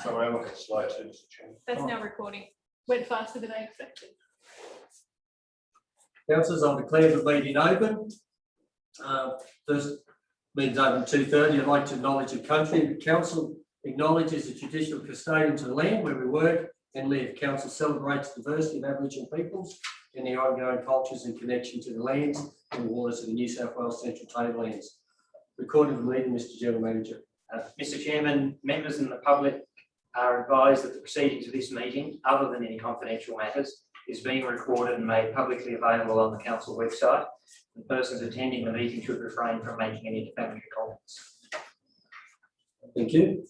Sorry, I'm looking slow too, Mr. Chairman. That's now recording. Went faster than I expected. Councillors, I'll declare the meeting open. First, meeting's open at 2:30. I'd like to acknowledge the country. The council acknowledges the traditional custodians of the land where we work and live. Council celebrates the diversity of Aboriginal peoples and their ongoing cultures and connection to the lands and the waters of the New South Wales Central Tablelands. Recording of the meeting, Mr. General Manager. Mr. Chairman, members and the public are advised that the proceedings of this meeting, other than any confidential matters, is being recorded and made publicly available on the council website. The persons attending the meeting should refrain from making any defamatory comments. Thank you.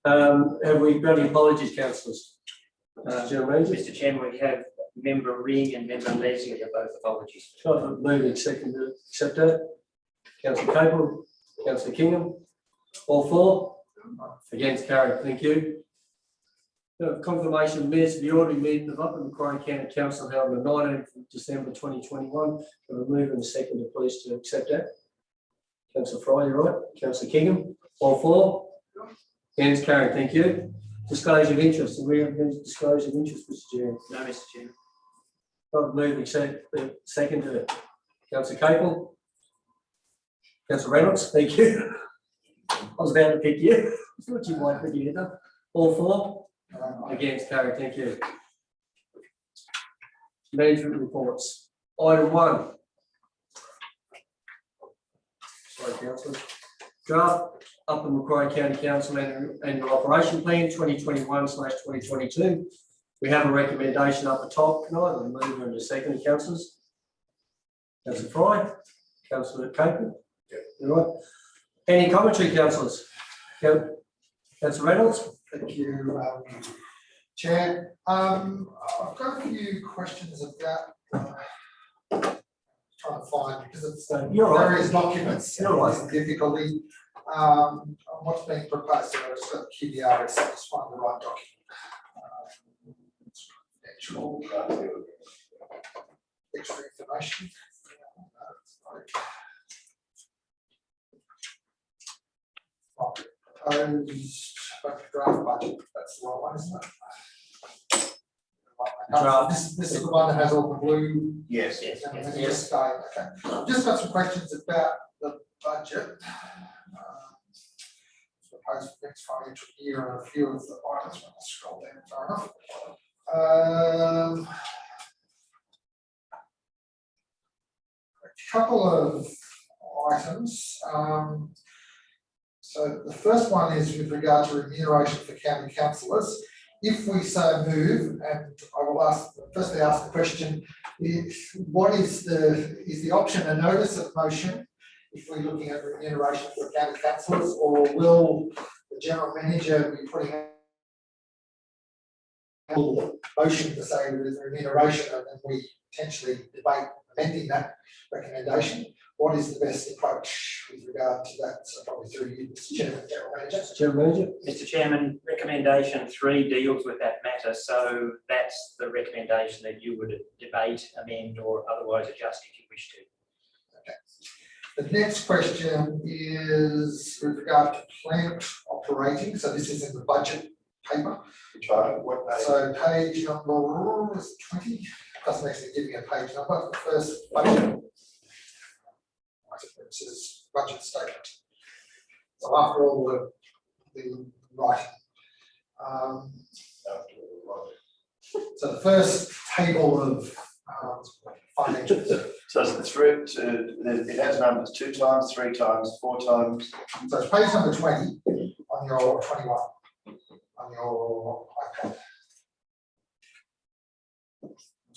Have we got any apologies, councillors? General Manager. Mr. Chairman, we have member Ring and member Leslie are both apologies. Moving second to accept that. Councillor Capel, Councillor Kingham, all four. Against carried. Thank you. Confirmation of minutes of the ordinary meeting of Upper Macquarie County Council held on the 19th of December 2021. Can we move in a second to please to accept that? Councillor Fry, you're right. Councillor Kingham, all four. Against carried. Thank you. Disclosure of interest. Do we have any disclosure of interest, Mr. Chairman? No, Mr. Chairman. Moving second to Councillor Capel. Councillor Reynolds, thank you. I was about to pick you. I thought you might put you in there. All four. Against carried, thank you. Management reports. Item 1. Sorry, councillors. Draft Upper Macquarie County Council Annual Operation Plan 2021/2022. We have a recommendation up the top. Can I move in a second, councillors? Councillor Fry, Councillor Capel. All right. Any commentary, councillors? Councillor Reynolds. Thank you, Chair. I've got a few questions about trying to find, because it's various documents. You're right. It's difficulty. What's being proposed there is that QBR is just find the right document. Extra information. Proposed draft budget, that's the right one, isn't it? Draft. This is the one that has all the blue. Yes. Yes. Yes. Okay. I've just got some questions about the budget. Proposed for next financial year and a few of the items. I'll scroll down far enough. A couple of items. So the first one is with regard to remuneration for county councillors. If we so move, and I will firstly ask the question: what is the option a notice of motion if we're looking at remuneration for county councillors, or will the general manager be putting a motion to say there is remuneration, and then we potentially debate amending that recommendation? What is the best approach with regard to that? So probably through you, Mr. Chairman, General Manager. General Manager. Mr. Chairman, recommendation 3 deals with that matter, so that's the recommendation that you would debate, amend, or otherwise adjust if you wish to. Okay. The next question is with regard to plant operating. So this is in the budget paper. What page? So page number is 20. Doesn't actually give me a page number. The first budget. It says budget statement. So after all the writing. So the first table of financials. So it has numbers 2 times, 3 times, 4 times. So it's page number 20 on your 21 on your iPad.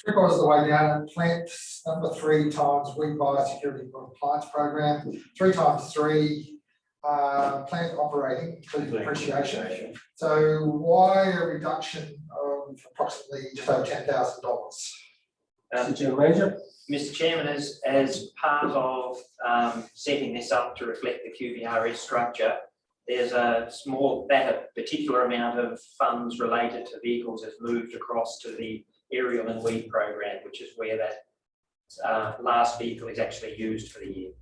3/4 of the way down, plant number 3 times weed biosecurity compliance program, 3 times 3 plant operating, including depreciation. So why a reduction of approximately just over $10,000? General Manager. Mr. Chairman, as part of setting this up to reflect the QBRS structure, there's a particular amount of funds related to vehicles has moved across to the aerial and weed program, which is where that last vehicle is actually used for the year.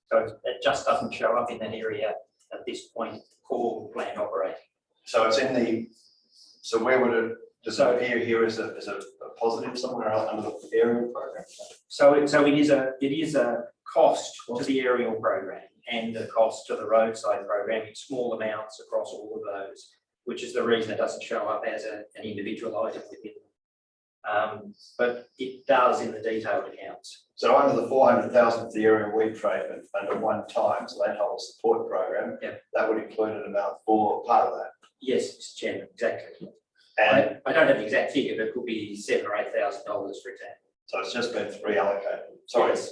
So it just doesn't show up in that area at this point called planned operating. So it's in the, so where would it, does it appear here as a positive somewhere else under the aerial program? So it is a cost to the aerial program and a cost to the roadside program in small amounts across all of those, which is the reason it doesn't show up as an individual item within them. But it does in the detailed accounts. So under the 400,000 for the aerial weed trade under one times landholder support program, that would include an amount for part of that. Yes, Mr. Chairman, exactly. And I don't have the exact figure, but it could be $7,000 or $8,000, for example. so it's just been reallocated. Sorry. Yes.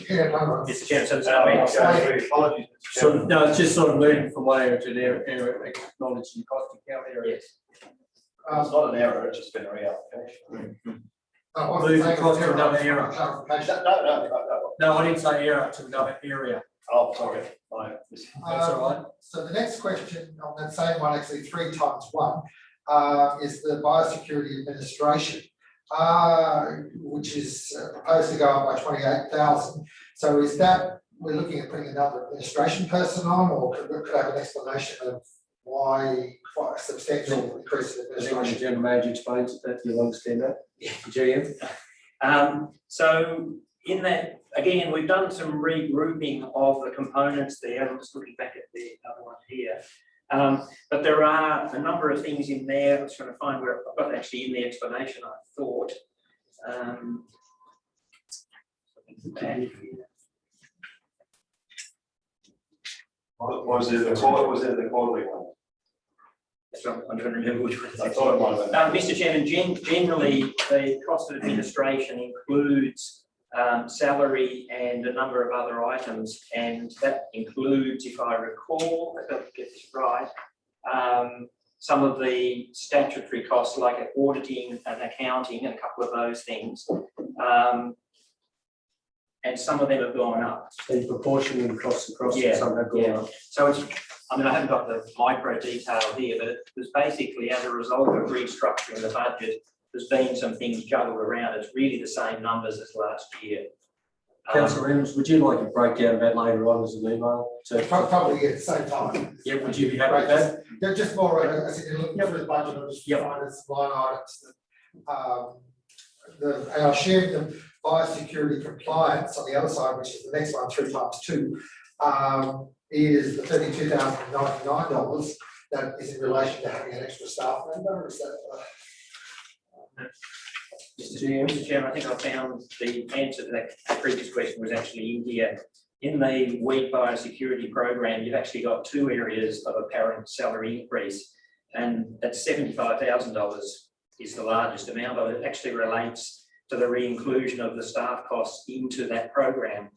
Yeah, no, Mr. Chairman, so Apologies. Mr. So, Chairman. no, it's just sort of moving from one area to the area, acknowledging the cost account area. yes. It's not an error, it's just been a reallocation. I wasn't Move saying across to zero, another I area. just want clarification. No. No, I didn't say area to another area. Oh, sorry. That's all right. So the next question on that same one, actually 3 times 1, is the biosecurity administration, which is proposed to go up by 28,000. So is that, we're looking at putting another administration person on, or could I have an explanation of why quite a substantial increase in I think when the administration? general manager explains that, you'll understand that. Yeah. GM. So in that, again, we've done some regrouping of the components there. I'm just looking back at the other one here. But there are a number of things in there. I was trying to find where I've got actually in the explanation, I thought. Was it the quarterly one? So I'm trying to remember which one. I thought it might have been. Mr. Chairman, generally, the cost of administration includes salary and a number of other items, and that includes, if I recall, I've got to get this right, some of the statutory costs like auditing and accounting and a couple of those things. And some of them have gone up. In proportion and across, Yeah, some have gone up. So it's, I mean, I haven't got the micro detail here, but it was basically as a result of restructuring the budget, there's been some things juggled around. It's really the same numbers as last year. Councillor Adams, would you like a breakdown of that later on as an email? Probably at the same time. Yeah, would you be happy with that? Yeah, just more, as you're looking through the budget, I'll just find some line items that, and I'll share the biosecurity compliance on the other side, which is the next one, 3 times 2, is the $32,099 that is in relation to having an extra staff member. Is that, Mr. Chairman, I think I found the answer to that previous question was actually in here. In the wheat biosecurity program, you've actually got 2 areas of apparent salary increase, and that's $75,000 is the largest amount of it. It actually relates to the re-inclusion of the staff costs into that program.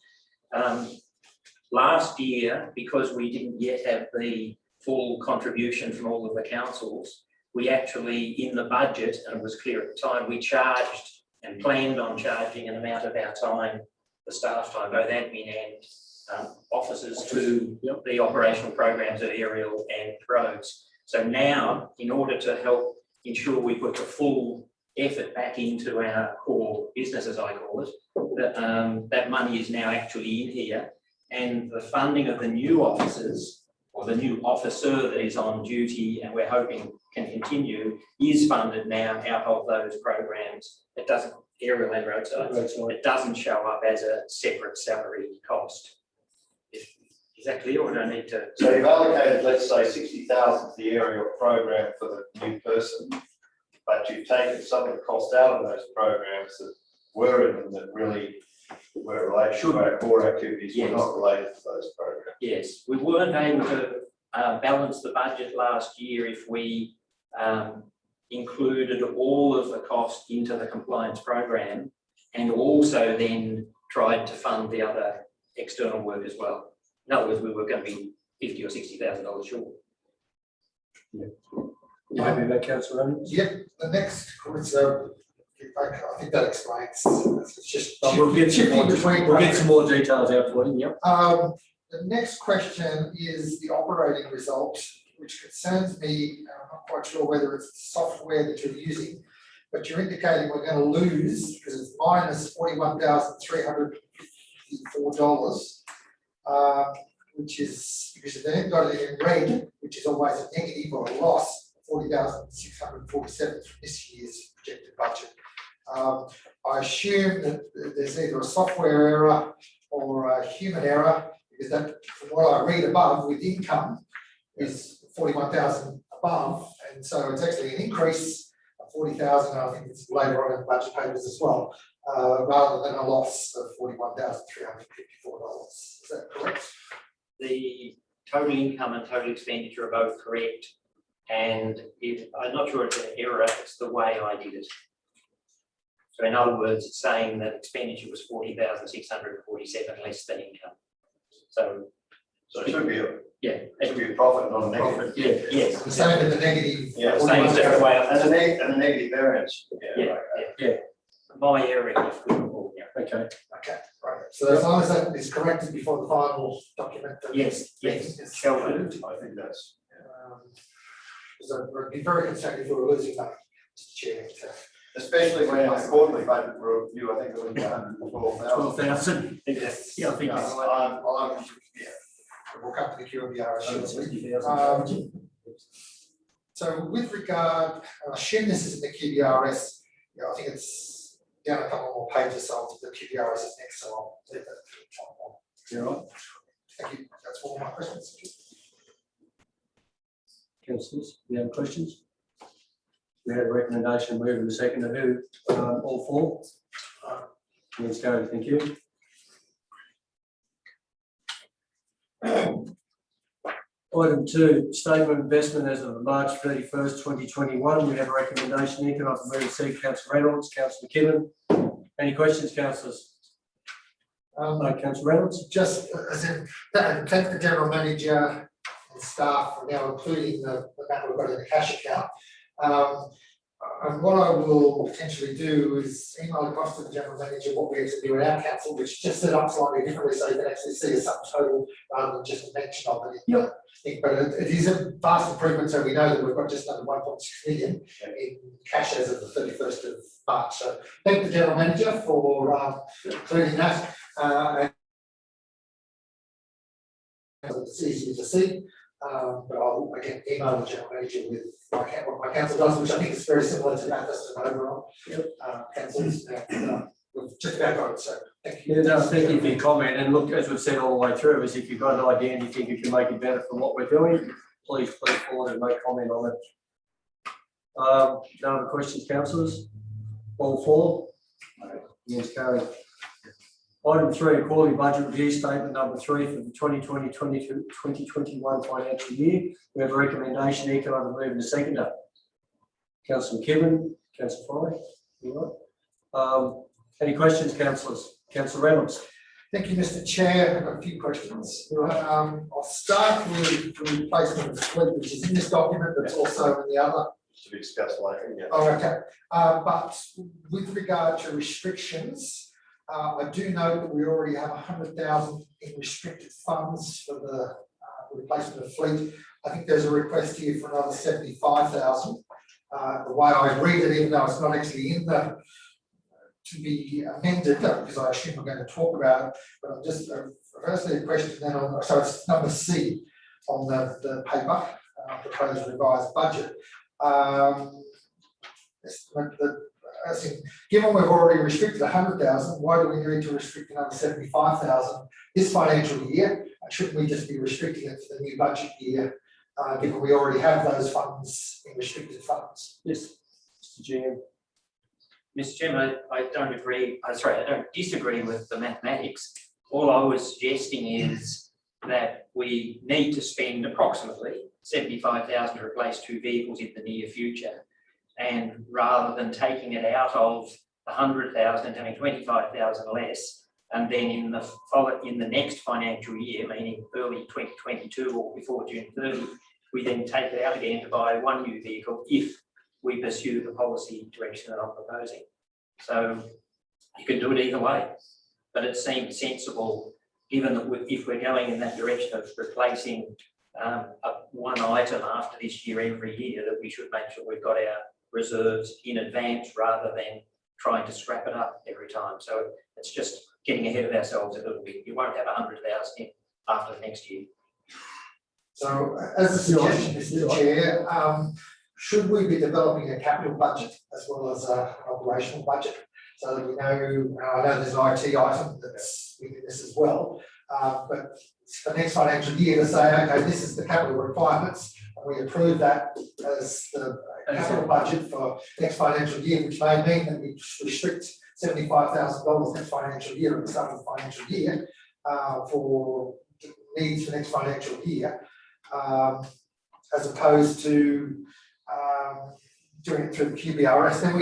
Last year, because we didn't yet have the full contribution from all of the councils, we actually, in the budget, and it was clear at the time, we charged and planned on charging an amount of our time, the staff time, both admin and officers, to the operational programs of aerial and roads. So now, in order to help ensure we put the full effort back into our core business, as I call it, that money is now actually in here, and the funding of the new officers, or the new officer that is on duty, and we're hoping can continue, is funded now out of those programs. It doesn't, aerial and roadside, it doesn't show up as a separate salary cost. Is that clear, or do I need to? So you've allocated, let's say, 60,000 to the aerial program for the new person, but you've taken some of the cost out of those programs that were in them that really were related to our core activities, were not related to those programs. Yes, we weren't able to balance the budget last year if we included all of the cost into the compliance program and also then tried to fund the other external work as well. In other words, we were going to be $50,000 or $60,000 short. Yeah. You happy with that, Councillor Adams? yep, the next, I think that explains. It's just We'll get some more details out for you. Yep. The next question is the operating result, which concerns me. I'm not quite sure whether it's the software that you're using, but you're indicating we're going to lose because it's minus $41,354. which is, because they've got it in red, which is always a negative or a loss, 40,647 from this year's projected budget. I assume that there's either a software error or a human error, because that, from what I read above with income, is 41,000 above, and so it's actually an increase of 40,000. I think it's later on in the budget papers as well, rather than a loss of $41,354. Is that correct? The total income and total expenditure are both correct, and I'm not sure it's an error, it's the way I did it. So in other words, it's saying that expenditure was 40,647 less than income. So it should be yeah, it should be a profit, not a negative. Profit, yeah. yes, The same with the negative. Yeah, same as the way And a negative variance. yeah, yeah. My error, if we recall, yeah. Okay, Okay, right. So as long as that is corrected before the final document. Yes, shall we? I think that's. Because I'd be very concerned if we were losing money, Mr. Chair. Especially when in the quarterly budget review, I think it was 112,000. 12,000. Yes. Yeah, I think that's right. Yeah. We'll come to the QMBR issue. 50,000. So with regard, I assume this is in the QBRS, yeah, I think it's down a couple more pages, so the QBRS is next, so I'll leave that. You're right. Thank you, that's all my questions. Councillors, you have questions? We had a recommendation, move in the second to who, all four? Let's go, thank you. Item 2, statement of investment as of March 31st, 2021. We have a recommendation here. Can I move to see Councillor Reynolds, Councillor McKibben? Any questions, councillors? No, Councillor Reynolds? Just as in, thank the general manager and staff for now including the amount we've got in the cash account. And what I will potentially do is email across to the general manager what we actually do at our council, which is just set up slightly differently so you can actually see a subtotal rather than just a mention of it. Yep. But it is a vast improvement, so we know that we've got just under 1.6 million in cash as of the 31st of March. So thank the general manager for including that. And it's easy to see. But I'll again email the general manager with what my council does, which I think is very similar to Bathurst and overall. Councils, we've just about got it, so thank you. Yeah, no, thank you for your comment. And look, as we've said all the way through, is if you've got an idea and you think you can make it better for what we're doing, please forward and make comment on it. No other questions, councillors? All four? Yes, carried. Item 3, quarterly budget review statement number 3 for the 2020-2021 financial year. We have a recommendation here. Can I move in the seconder? Councillor McKibben, Councillor Fry, you right? Any questions, councillors? Councillor Reynolds. Thank you, Mr. Chair. I've got a few questions. I'll start with the replacement of the fleet, which is in this document, but it's also in the other. To be discussed later, yeah. Oh, okay. But with regard to restrictions, I do know that we already have 100,000 in restricted funds for the replacement of fleet. I think there's a request here for another 75,000. The way I read it, even though it's not actually in the to be amended, because I assume we're going to talk about it, but I'm just firstly a question then on, so it's number C on the paper, proposed revised budget. Given we've already restricted 100,000, why do we need to restrict another 75,000 this financial year? Shouldn't we just be restricting it for the new budget year, given we already have those funds in restricted funds? Yes, Mr. GM. Mr. Chairman, I don't agree. I don't disagree with the mathematics. All I was suggesting is that we need to spend approximately 75,000 to replace 2 vehicles in the near future. And rather than taking it out of the 100,000 and having 25,000 less, and then in the next financial year, meaning early 2022 or before June 30, we then take it out again to buy 1 new vehicle if we pursue the policy direction that I'm proposing. So you can do it either way, but it seems sensible, given that if we're going in that direction of replacing one item after this year every year, that we should make sure we've got our reserves in advance rather than trying to scrap it up every time. So it's just getting ahead of ourselves a little bit. You won't have 100,000 in after next year. So as a suggestion, Mr. Chair, should we be developing a capital budget as well as an operational budget? So that we know, I know there's an IT item that's within this as well, but for next financial year to say, okay, this is the capital requirements, and we approve that as the capital budget for next financial year, which may mean that we restrict $75,000 next financial year at the start of the financial year for needs for next financial year, as opposed to doing it through the QBRS. Then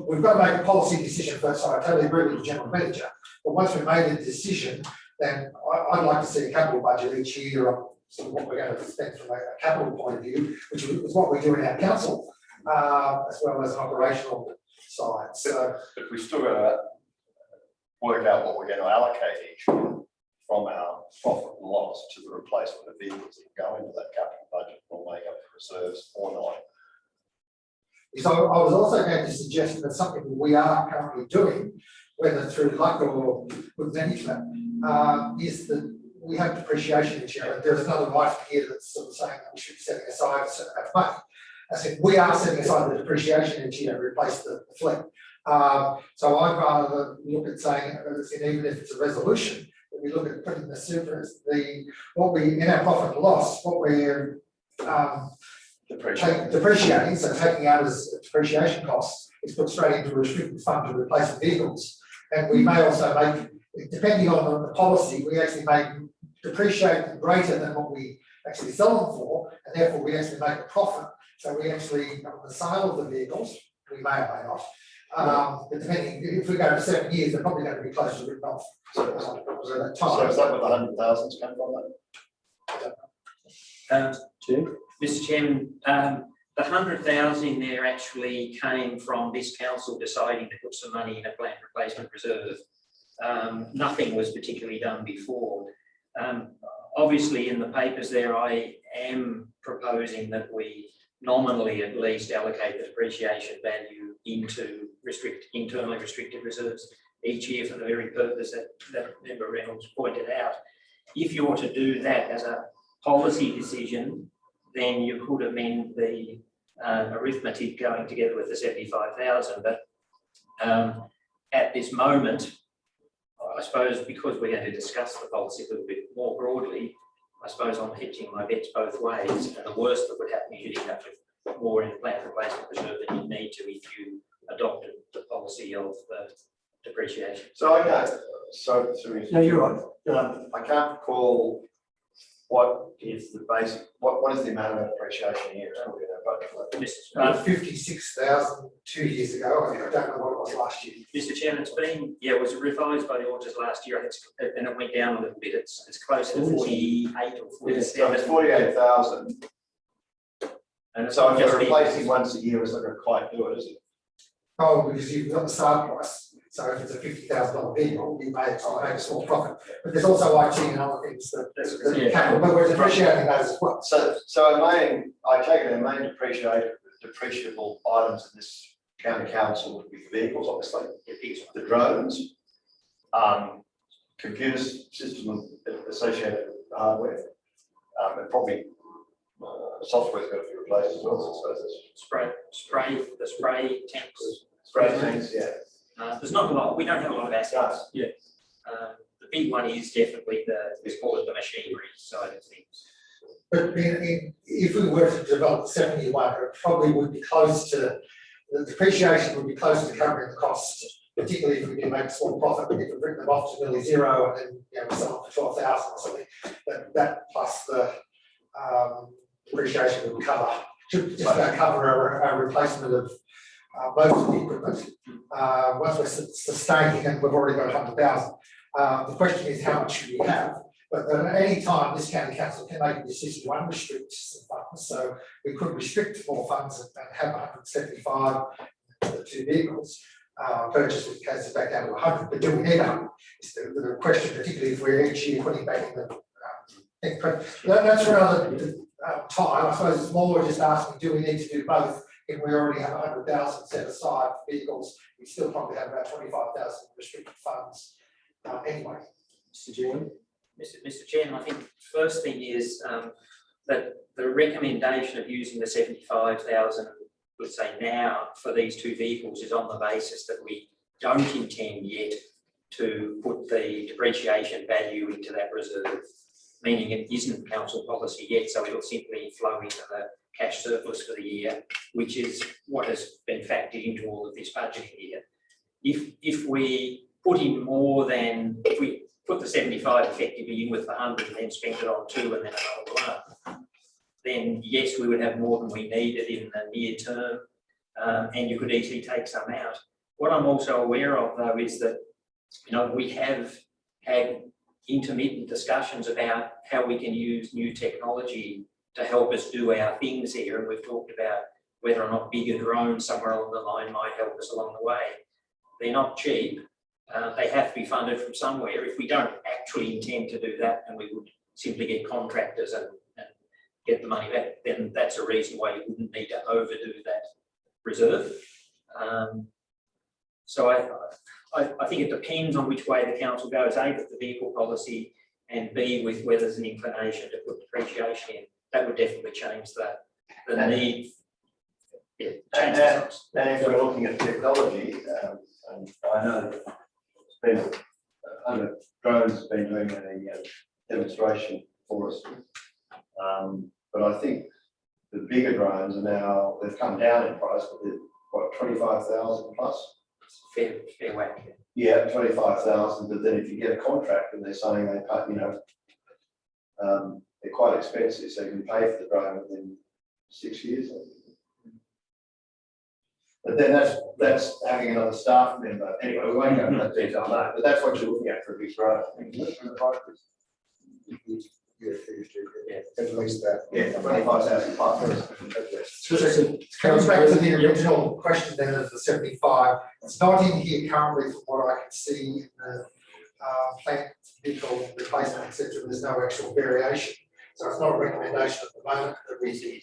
we've got to make a policy decision first. So I totally agree with the general manager. But once we've made a decision, then I'd like to see a capital budget each year of sort of what we're going to spend from a capital point of view, which is what we do in our council, as well as an operational side. So, but we've still got to work out what we're going to allocate each year from our profit and loss to the replacement of vehicles that go into that capital budget or make up reserves or not. So I was also going to suggest that something we are currently doing, whether through luck or good management, is that we have depreciation each year. There's another item here that's sort of saying that we should be setting aside a certain amount of money. I said we are setting aside the depreciation each year to replace the fleet. So I'd rather look at saying, even if it's a resolution, that we look at putting the super, what we in our profit and loss, what we're depreciating, so taking out as depreciation costs, is put straight into a restricted fund to replace the vehicles. And we may also make, depending on the policy, we actually may depreciate greater than what we actually sell them for, and therefore we actually make a profit. So we actually, on the sale of the vehicles, we may or may not. But depending, if we go to 7 years, they're probably going to be close to written off. So that time. So is that what the 100,000's come from then? Mr. Chairman, the 100,000 in there actually came from this council deciding to put some money in a plant replacement reserve. Nothing was particularly done before. Obviously, in the papers there, I am proposing that we nominally at least allocate the depreciation value into internally restricted reserves each year for the very purpose that Member Reynolds pointed out. If you were to do that as a policy decision, then you could amend the arithmetic going together with the 75,000. But at this moment, I suppose because we're going to discuss the policy a little bit more broadly, I suppose I'm hedging my bets both ways. And the worst that would happen is you'd end up with more in the plant replacement reserve than you need to if you adopted the policy of depreciation. So I can't. So No, you're right. I can't recall what is the basic. What is the amount of depreciation here? Mr. 56,000 2 years ago. I don't know what it was last year. Mr. Chairman, it's been, it was revised by the auditors last year, and it went down a little bit. It's close to 48 or 47. So it's 48,000. And so if you're replacing once a year, it's not going to quite do it, is it? Oh, because you've got the start price. So if it's a $50,000 vehicle, you make a small profit. But there's also IT and other things that capital, but we're depreciating those as well. So I take it our main depreciable items in this county council would be vehicles, obviously, the drones, computer system associated with hardware, and probably software's got to be replaced as well. So the spray tanks. Spray tanks, yeah. There's not a lot. We don't have a lot of assets. Yeah. The big one is definitely we call it the machinery side of things. But if we were to develop the 7-year one, it probably would be close to, the depreciation would be close to covering the cost, particularly if we can make a small profit, but if we bring them off to nearly zero and then we sell them for 12,000 or something, that plus the depreciation would cover, should just about cover a replacement of most of the equipment. Once we're sustaining and we've already got 100,000. The question is how much should we have? But at any time, this county council can make a decision to unrestrict some funds. So we could restrict more funds and have 175 for the 2 vehicles purchase, which takes it back down to 100. But do we need 100? Is the question, particularly if we're each year putting back in the thing. But that's for another time. I suppose it's more just asking, do we need to do both? If we already have 100,000 set aside for vehicles, we still probably have about 25,000 restricted funds anyway. Mr. Chairman? Mr. Chairman, I think first thing is that the recommendation of using the 75,000, let's say now, for these two vehicles is on the basis that we don't intend yet to put the depreciation value into that reserve, meaning it isn't council policy yet, so it'll simply flow into the cash surplus for the year, which is what has been factored into all of this budgeting year. If we put in more than, if we put the 75 effectively in with the 100 and then spent it on 2 and then another 1, then yes, we would have more than we needed in the near term, and you could easily take some out. What I'm also aware of though is that, you know, we have had intermittent discussions about how we can use new technology to help us do our things here, and we've talked about whether or not bigger drones somewhere along the line might help us along the way. They're not cheap. They have to be funded from somewhere. If we don't actually intend to do that, and we would simply get contractors and get the money back, then that's a reason why you wouldn't need to overdo that reserve. So I think it depends on which way the council goes, A, with the vehicle policy, and B, with whether there's an inclination to put depreciation in. That would definitely change the need. Yeah, change the size. And if we're looking at technology, and I know it's been under drones has been doing a demonstration for us, but I think the bigger drones are now, they've come down in price, but they're what, 25,000 plus. Fair whack. Yeah, 25,000. But then if you get a contract and they're saying they pay, you know, they're quite expensive, so you can pay for the drone within 6 years. But then that's having another staff member. Anyway, we won't go into that detail on that, but that's what you're looking at for a big drone. Yeah, at least that. Yeah, 25,000 plus. It comes back to the original question then of the 75. It's not in here currently from what I can see in the plant vehicle replacement, etc. There's no actual variation. So it's not a recommendation at the moment that we see.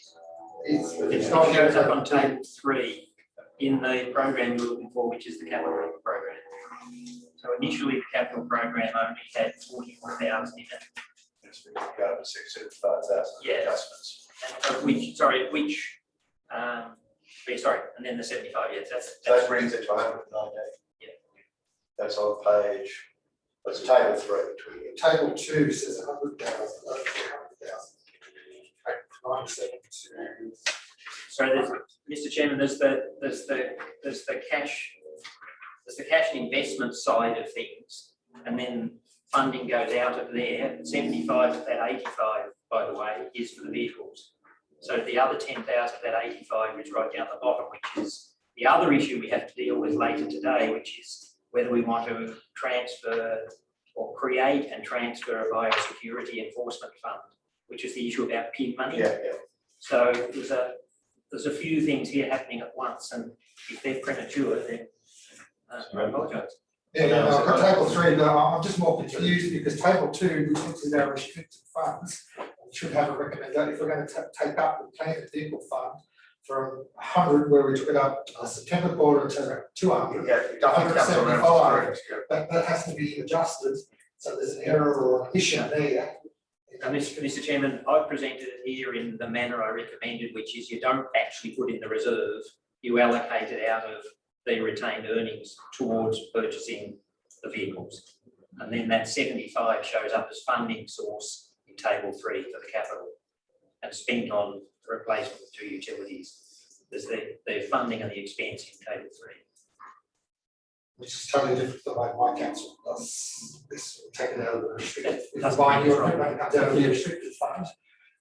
It's not shows up on table 3 in the program we're looking for, which is the capital program. So initially the capital program only had 41,000 in it. Go to 65,000 adjustments. And and then the 75, yes, So that brings it to 198. Yeah. That's on page, that's table 3. Table 2 says 100,000. So there's, Mr. Chairman, there's the cash and investment side of things, and then funding goes out of there. 75 of that 85, by the way, is for the vehicles. So the other 10,000 of that 85 is right down the bottom, which is the other issue we have to deal with later today, which is whether we want to transfer or create and transfer a biosecurity enforcement fund, which is the issue about PIN money. Yeah. So there's a few things here happening at once, and if they're premature, then I apologise. Yeah, no, I've got table 3, but I'm just more confused because table 2, which is our restricted funds, should have a recommendation. If we're going to take up the planned vehicle fund from 100, where we took it up September quarter to 200, to 175, that has to be adjusted. So there's an error or an issue there. Mr. Chairman, I've presented it here in the manner I recommended, which is you don't actually put in the reserve, you allocate it out of the retained earnings towards purchasing the vehicles. And then that 75 shows up as funding source in table 3 for the capital and spent on the replacement of 2 utilities. There's the funding and the expense in table 3. Which is totally different to the way my council does this, taken out of the restricted. If That's you buy your right. equipment, it comes out of the restricted fund.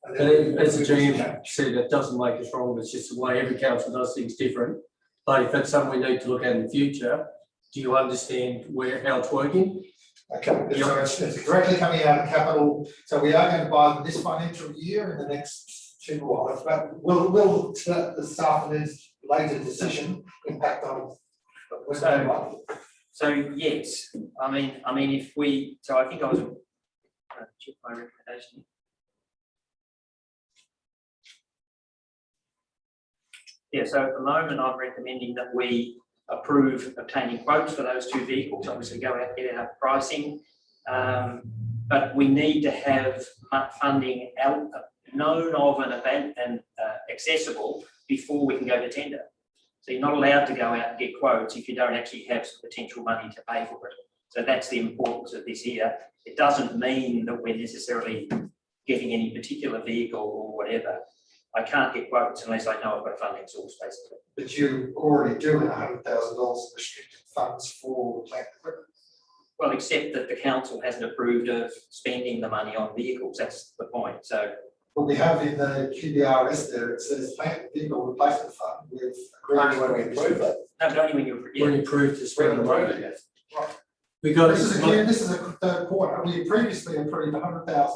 And And then as the GM said, that doesn't make us wrong, it's just the way every council does things different. But if that's something we need to look at in the future, do you understand how it's working? Okay, so it's directly coming out of capital. So we are going to buy them this financial year and the next 2 months. But will the staff and his later decision impact on? So yes, I mean, if we, so I think I was check my recommendation. Yeah, so at the moment I'm recommending that we approve obtaining quotes for those 2 vehicles. Obviously, go out, get our pricing. But we need to have funding known of and accessible before we can go to tender. So you're not allowed to go out and get quotes if you don't actually have some potential money to pay for it. So that's the importance of this here. It doesn't mean that we're necessarily getting any particular vehicle or whatever. I can't get quotes unless I know I've got a funding source, basically. But you already do have $100,000 restricted funds for plant equipment. Well, except that the council hasn't approved of spending the money on vehicles. That's the point. So What we have in the QBRS there, it says plant vehicle replacement fund with. Only when we approve it. no, but only when you're When you prove to spend the money. Yes. We got This is a third quarter. We previously approved 100,000.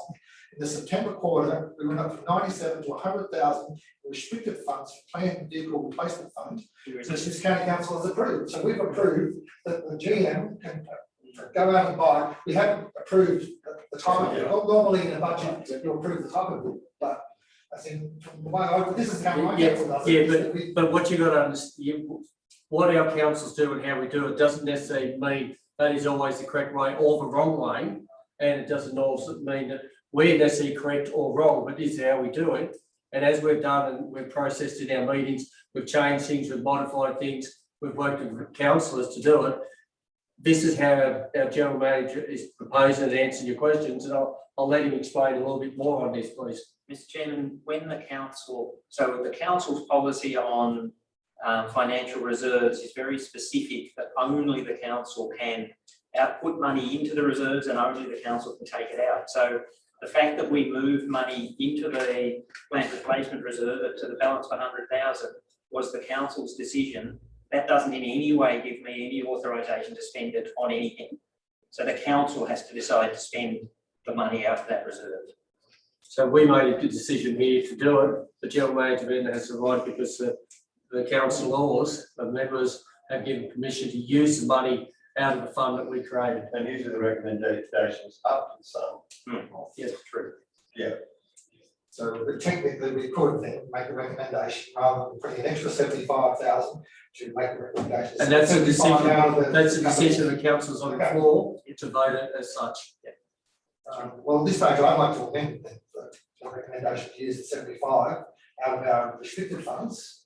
In the September quarter, we went up from 97 to 100,000 restricted funds for plant and vehicle replacement fund. Which this county council has approved. So we've approved that the GM can go out and buy. We haven't approved the time. Normally in a budget, you approve the time of it, but I think from the way this is how my council does it. Yeah, but what you got to understand, what our councils do and how we do it doesn't necessarily mean that is always the correct way or the wrong way, and it doesn't also mean that we're necessarily correct or wrong, but this is how we do it. And as we've done and we've processed in our meetings, we've changed things, we've modified things, we've worked with councillors to do it. This is how our general manager is proposing and answering your questions, and I'll let him explain a little bit more on this, please. Mr. Chairman, when the council, so the council's policy on financial reserves is very specific that only the council can output money into the reserves and only the council can take it out. So the fact that we moved money into the plant replacement reserve to the balance of 100,000 was the council's decision. That doesn't in any way give me any authorisation to spend it on anything. So the council has to decide to spend the money out of that reserve. So we made a good decision here to do it. The general manager then has the right, because the council laws, the members have given permission to use the money out of the fund that we created. And usually the recommendations up to the sum. Yes, true. Yeah. So but technically, we could then make a recommendation rather than putting an extra 75,000 to make a recommendation. And that's a decision. 75 out of the- That's a decision of the council's on the floor to vote it as such. Well, at this stage, I'd like to amend the recommendation to use the 75 out of our restricted funds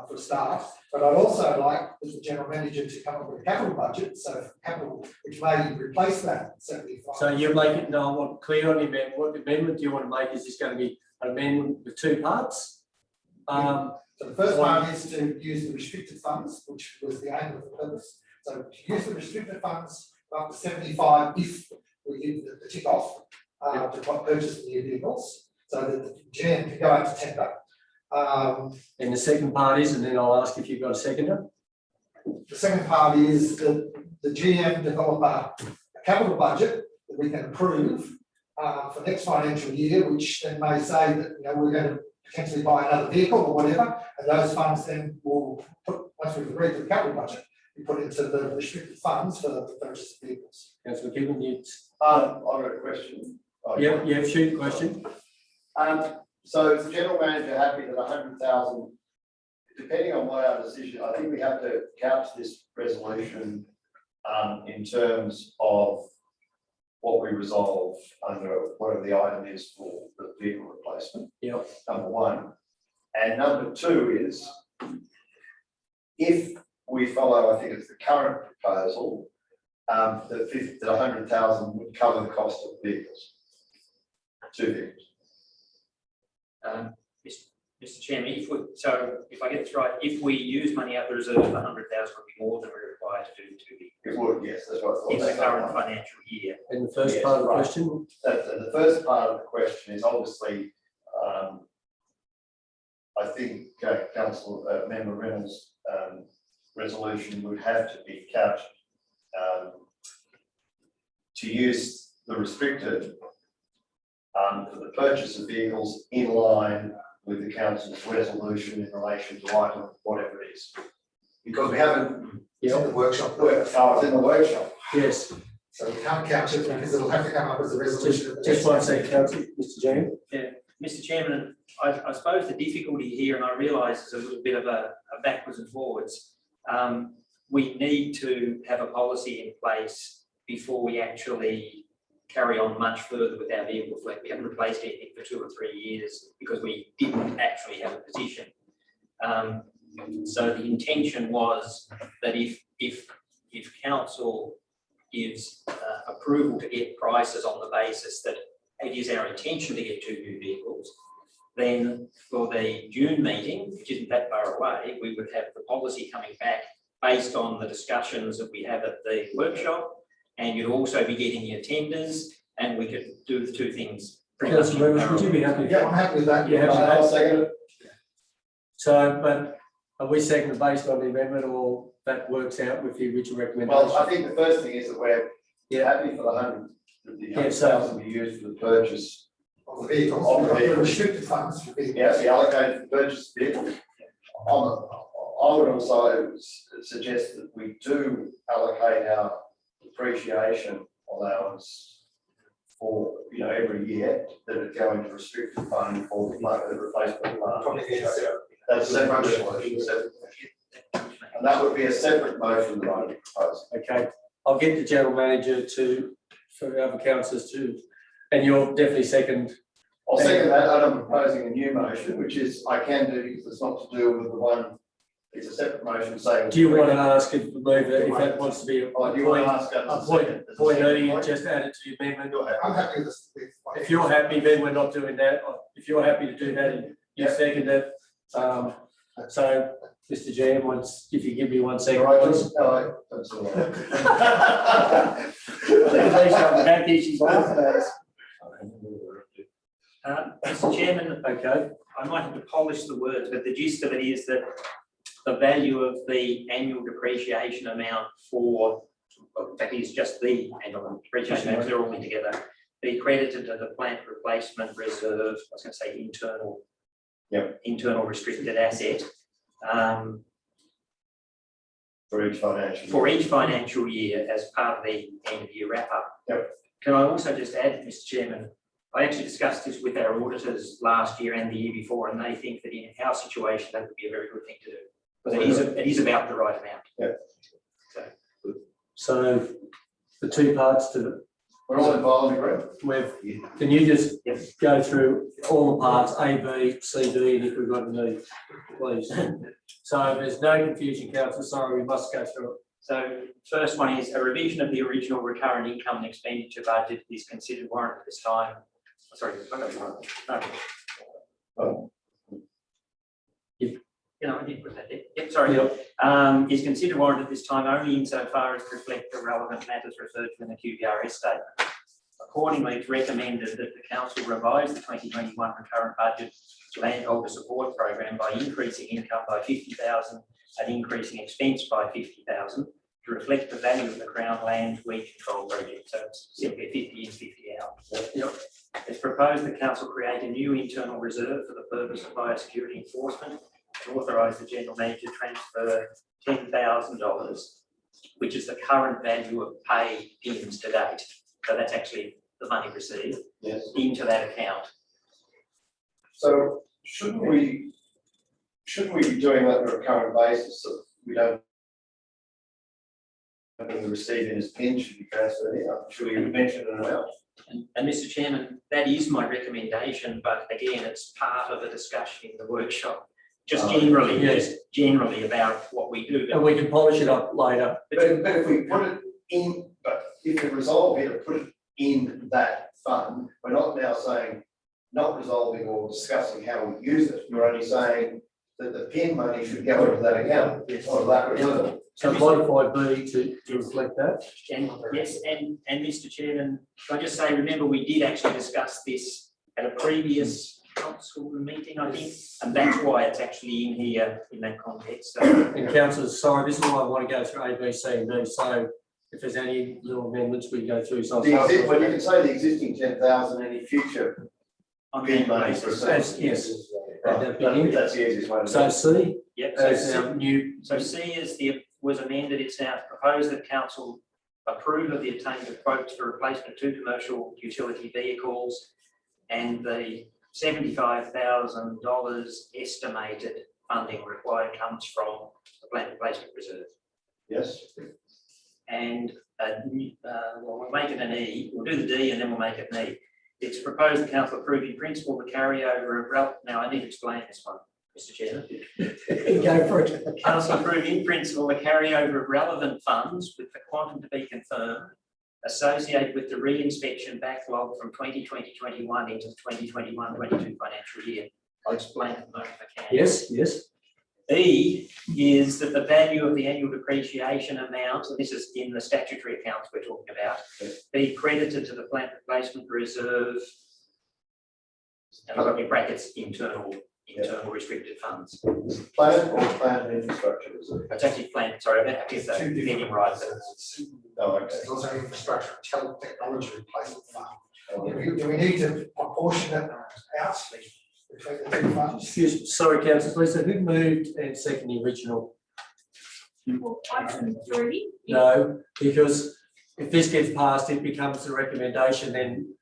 for staff. But I'd also like the general manager to come up with a capital budget, so capital, which may replace that 75. So you make it, no, I want clear on the amendment. What amendment do you want to make? Is this going to be an amendment with two parts? So the first part is to use the restricted funds, which was the aim of the purpose. So to use the restricted funds up to 75 if we give the tick off to purchase the new vehicles, so that the GM can go out to tender. And the second part is, and then I'll ask if you've got a seconder. The second part is that the GM develop a capital budget that we can approve for next financial year, which then may say that we're going to potentially buy another vehicle or whatever, and those funds then will put, once we've agreed to the capital budget, we put into the restricted funds for the purchase of vehicles. Councillor Gibbon, you. I've got a question. Yeah, shoot the question. So is the general manager happy that 100,000, depending on what our decision, I think we have to couch this resolution in terms of what we resolve under whatever the item is for the vehicle replacement. Yep. Number one. And number two is, if we follow, I think it's the current proposal, that 100,000 would cover the cost of vehicles. Two vehicles. Mr. Chairman, if I get this right, if we use money out of the reserve, 100,000 would be more than we're required to do two vehicles. It would, yes, that's what I thought. In the current financial year. And the first Yes, part of the right. question. The first part of the question is obviously, I think Council Member Reynolds' resolution would have to be couched to use the restricted for the purchase of vehicles in line with the council's resolution in relation to item whatever it is. Because we haven't. It's in the workshop. It's in the workshop. Yes. So we can't couch it because it'll have to come up as a resolution. Just one second, Councillor, Mr. James. Yeah, Mr. Chairman, I suppose the difficulty here, and I realise it's a little bit of a backwards and forwards. We need to have a policy in place before we actually carry on much further with our vehicle fleet. We haven't replaced anything for 2 or 3 years because we didn't actually have a position. So the intention was that if council gives approval to get prices on the basis that it is our intention to get 2 new vehicles, then for the June meeting, which isn't that far away, we would have the policy coming back based on the discussions that we have at the workshop, and you'd also be getting your tenders, and we could do the 2 things pretty much in Councillor Lewis, would you parallel. be happy? Yeah, I'm happy with that. You happy with I'll that? second it. So, but are we seconded based on the amendment, or that works out with the original recommendation? Well, I think the first thing is that we're Yeah. happy for the 100, that the Yeah, so- 100,000 be used for the purchase. Of the vehicles, Of the we've got the vehicles. restricted funds for vehicles. Yeah, be allocated for purchase vehicle. I would also suggest that we do allocate our depreciation allowance for, every year, that it go into restricted fund for the replacement plant. That's a separate resolution, and that would be a separate motion that I would propose. Okay, I'll get the general manager for the other councillors to, and you'll definitely second. I'll second that, and I'm proposing a new motion, which is, I can do, because it's not to do with the one, it's a separate motion saying. Do you want to ask if the mover, if that wants to be a Oh, do you want to ask us? a point E, just add it to the amendment? You're happy. I'm happy with this. If you're happy, then we're not doing that. If you're happy to do that, you second it. So, Mr. GM, if you give me 1 second, Right, please. no, that's all right. Happy, she's laughing at us. Mr. Chairman, Okay, I might have to polish the words, but the gist of it is that the value of the annual depreciation amount for, in fact, it's just the annual depreciation amount, they're all in together, be credited to the plant replacement reserve, I was going to say internal, internal restricted asset, For each financial. for each financial year as part of the end of year wrap up. Yep. Can I also just add, Mr. Chairman, I actually discussed this with our auditors last year and the year before, and they think that in our situation, that would be a very good thing to do. Because it is about the right amount. Yeah. so the 2 parts to the, We're all involved, agree? can you just Yes. go through all the parts, A, B, C, D, and if we've got any, please? So there's no confusion, councillor, sorry, we must go through it. So first one is a revision of the original recurrent income and expenditure budget is considered warranted at this time. Sorry, I got it wrong. No. I did put that there. Yep, sorry. Yep. Is considered warranted at this time only insofar as to reflect the relevant matters referred to in the QBRS statement. Accordingly, it's recommended that the council revise the 2021 recurrent budget landholder support program by increasing income by 50,000 and increasing expense by 50,000 to reflect the value of the Crown Land Weed Control project. So it's simply 50 in, 50 out. Yep. It's proposed the council create a new internal reserve for the purpose of biosecurity enforcement and authorise the general manager to transfer $10,000, which is the current value of pay PINs to date. So that's actually the money received into that account. So shouldn't we be doing that on a recurrent basis, so we don't the receiving as PIN should be transferred in? Should we mention an amount? And Mr. Chairman, that is my recommendation, but again, it's part of a discussion in the workshop. Just generally, yes. just generally about what we do. And we can polish it up later. But if we put it in, but if we resolve here to put it in that fund, we're not now saying, not resolving or discussing how we use it, we're only saying that the PIN money should go into that account, or that reserve. So modify B to reflect that. And yes, and Mr. Chairman, can I just say, remember, we did actually discuss this at a previous council meeting, I think, and that's why it's actually in here in that context. So, And councillors, sorry, this is why I want to go through A, B, C and D. So if there's any little amendments we go through. So But you can say the existing 10,000, any future on PIN that money. basis. Yes. Right. That's the easiest way to do So it. C, Yep, as our new, so C is was amended. It's now proposed that council approve of the attainment of quotes for replacement of 2 commercial utility vehicles and the $75,000 estimated funding required comes from the plant replacement reserve. Yes. And well, we'll make it an E, we'll do the D and then we'll make it an E. It's proposed the council approve in principle the carryover of, now I need to explain this one, Mr Chairman. Go for it. Council approve in principle the carryover of relevant funds with the quantum to be confirmed associated with the re-inspection backlog from 2020-21 into the 2021-22 financial year. I'll explain it if I can. Yes, yes. E is that the value of the annual depreciation amount, and this is in the statutory accounts we're talking about, be credited to the plant replacement reserve, and I've got in brackets internal restricted funds. Plant or plant and infrastructure reserve? It's actually planned, sorry, I have to get the getting right. Oh, okay. There's also infrastructure and technology replacement fund. Do we need to proportion that out between the two funds? Excuse me, sorry, councillors, Lisa, who moved and seconded the original? Well, item 3. No, because if this gets passed, it becomes a recommendation, then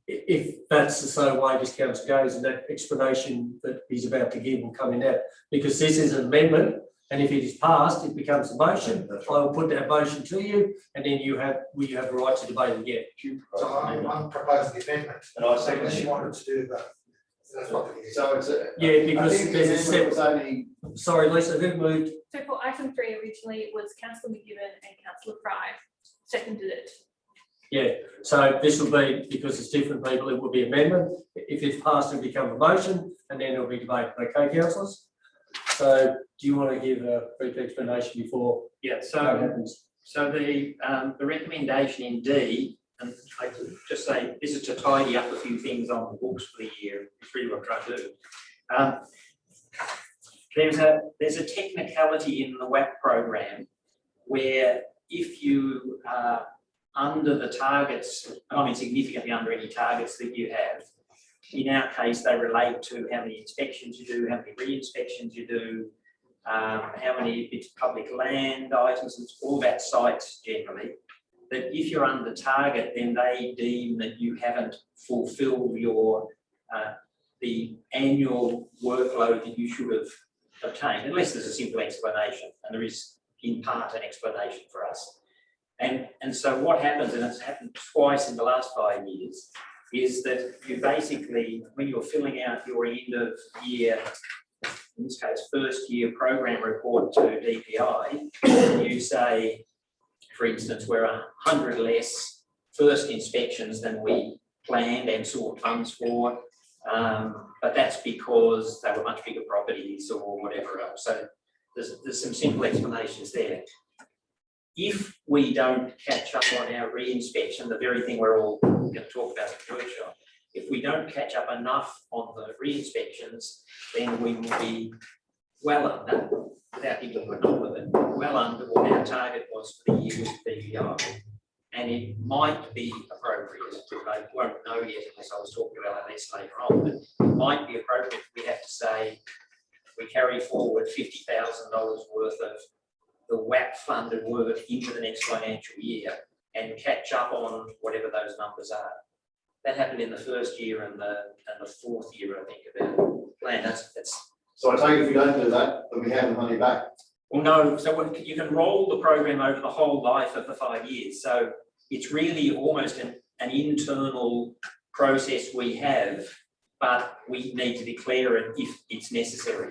if that's the same way this council goes, and that explanation that he's about to give will come in that, because this is an amendment, and if it is passed, it becomes a motion. I will put that motion to you, and then you have the right to debate again. So I'm proposing the amendment. And I second Unless it. you wanted to do that. That's what it is. So it's a. Yeah, because I think there's a the step. amendment was only. Sorry, Lisa, who moved? So for item 3 originally it was councillor McGibbon and councillor Fry seconded it. Yeah, so this will be, because it's different people, it will be amendment. If it's passed, it'll become a motion, and then it'll be debated. Okay, councillors? So do you want to give a brief explanation before Yeah, that so happens? the recommendation in D, and I could just say this is to tidy up a few things on the books for the year. It's really what I'm trying to do. There's a technicality in the WAP program where if you are under the targets, and I mean significantly under any targets that you have, in our case they relate to how many inspections you do, how many re-inspections you do, how many bits of public land items, it's all about sites generally, that if you're under target then they deem that you haven't fulfilled your the annual workload that you should have obtained, unless there's a simple explanation, and there is in part an explanation for us. And so what happens, and it's happened twice in the last 5 years, is that you basically, when you're filling out your end of year, in this case, first year program report to DPI, you say, for instance, we're 100 less first inspections than we planned and sought funds for, but that's because they were much bigger properties or whatever else. So there's some simple explanations there. If we don't catch up on our re-inspection, the very thing we're all going to talk about in the workshop, if we don't catch up enough on the re-inspections, then we will be well under, without even putting up with it, well under what our target was for the year with BVI. And it might be appropriate, I won't know yet unless I was talking about this later on, but it might be appropriate, we have to say, we carry forward $50,000 worth of the WAP funded work into the next financial year and catch up on whatever those numbers are. That happened in the first year and the fourth year, I think, about the plan. That's. So I take it if we don't do that, then we hand the money back. Well, no. So you can roll the program over the whole life of the 5 years. So it's really almost an internal process we have, but we need to declare it if it's necessary.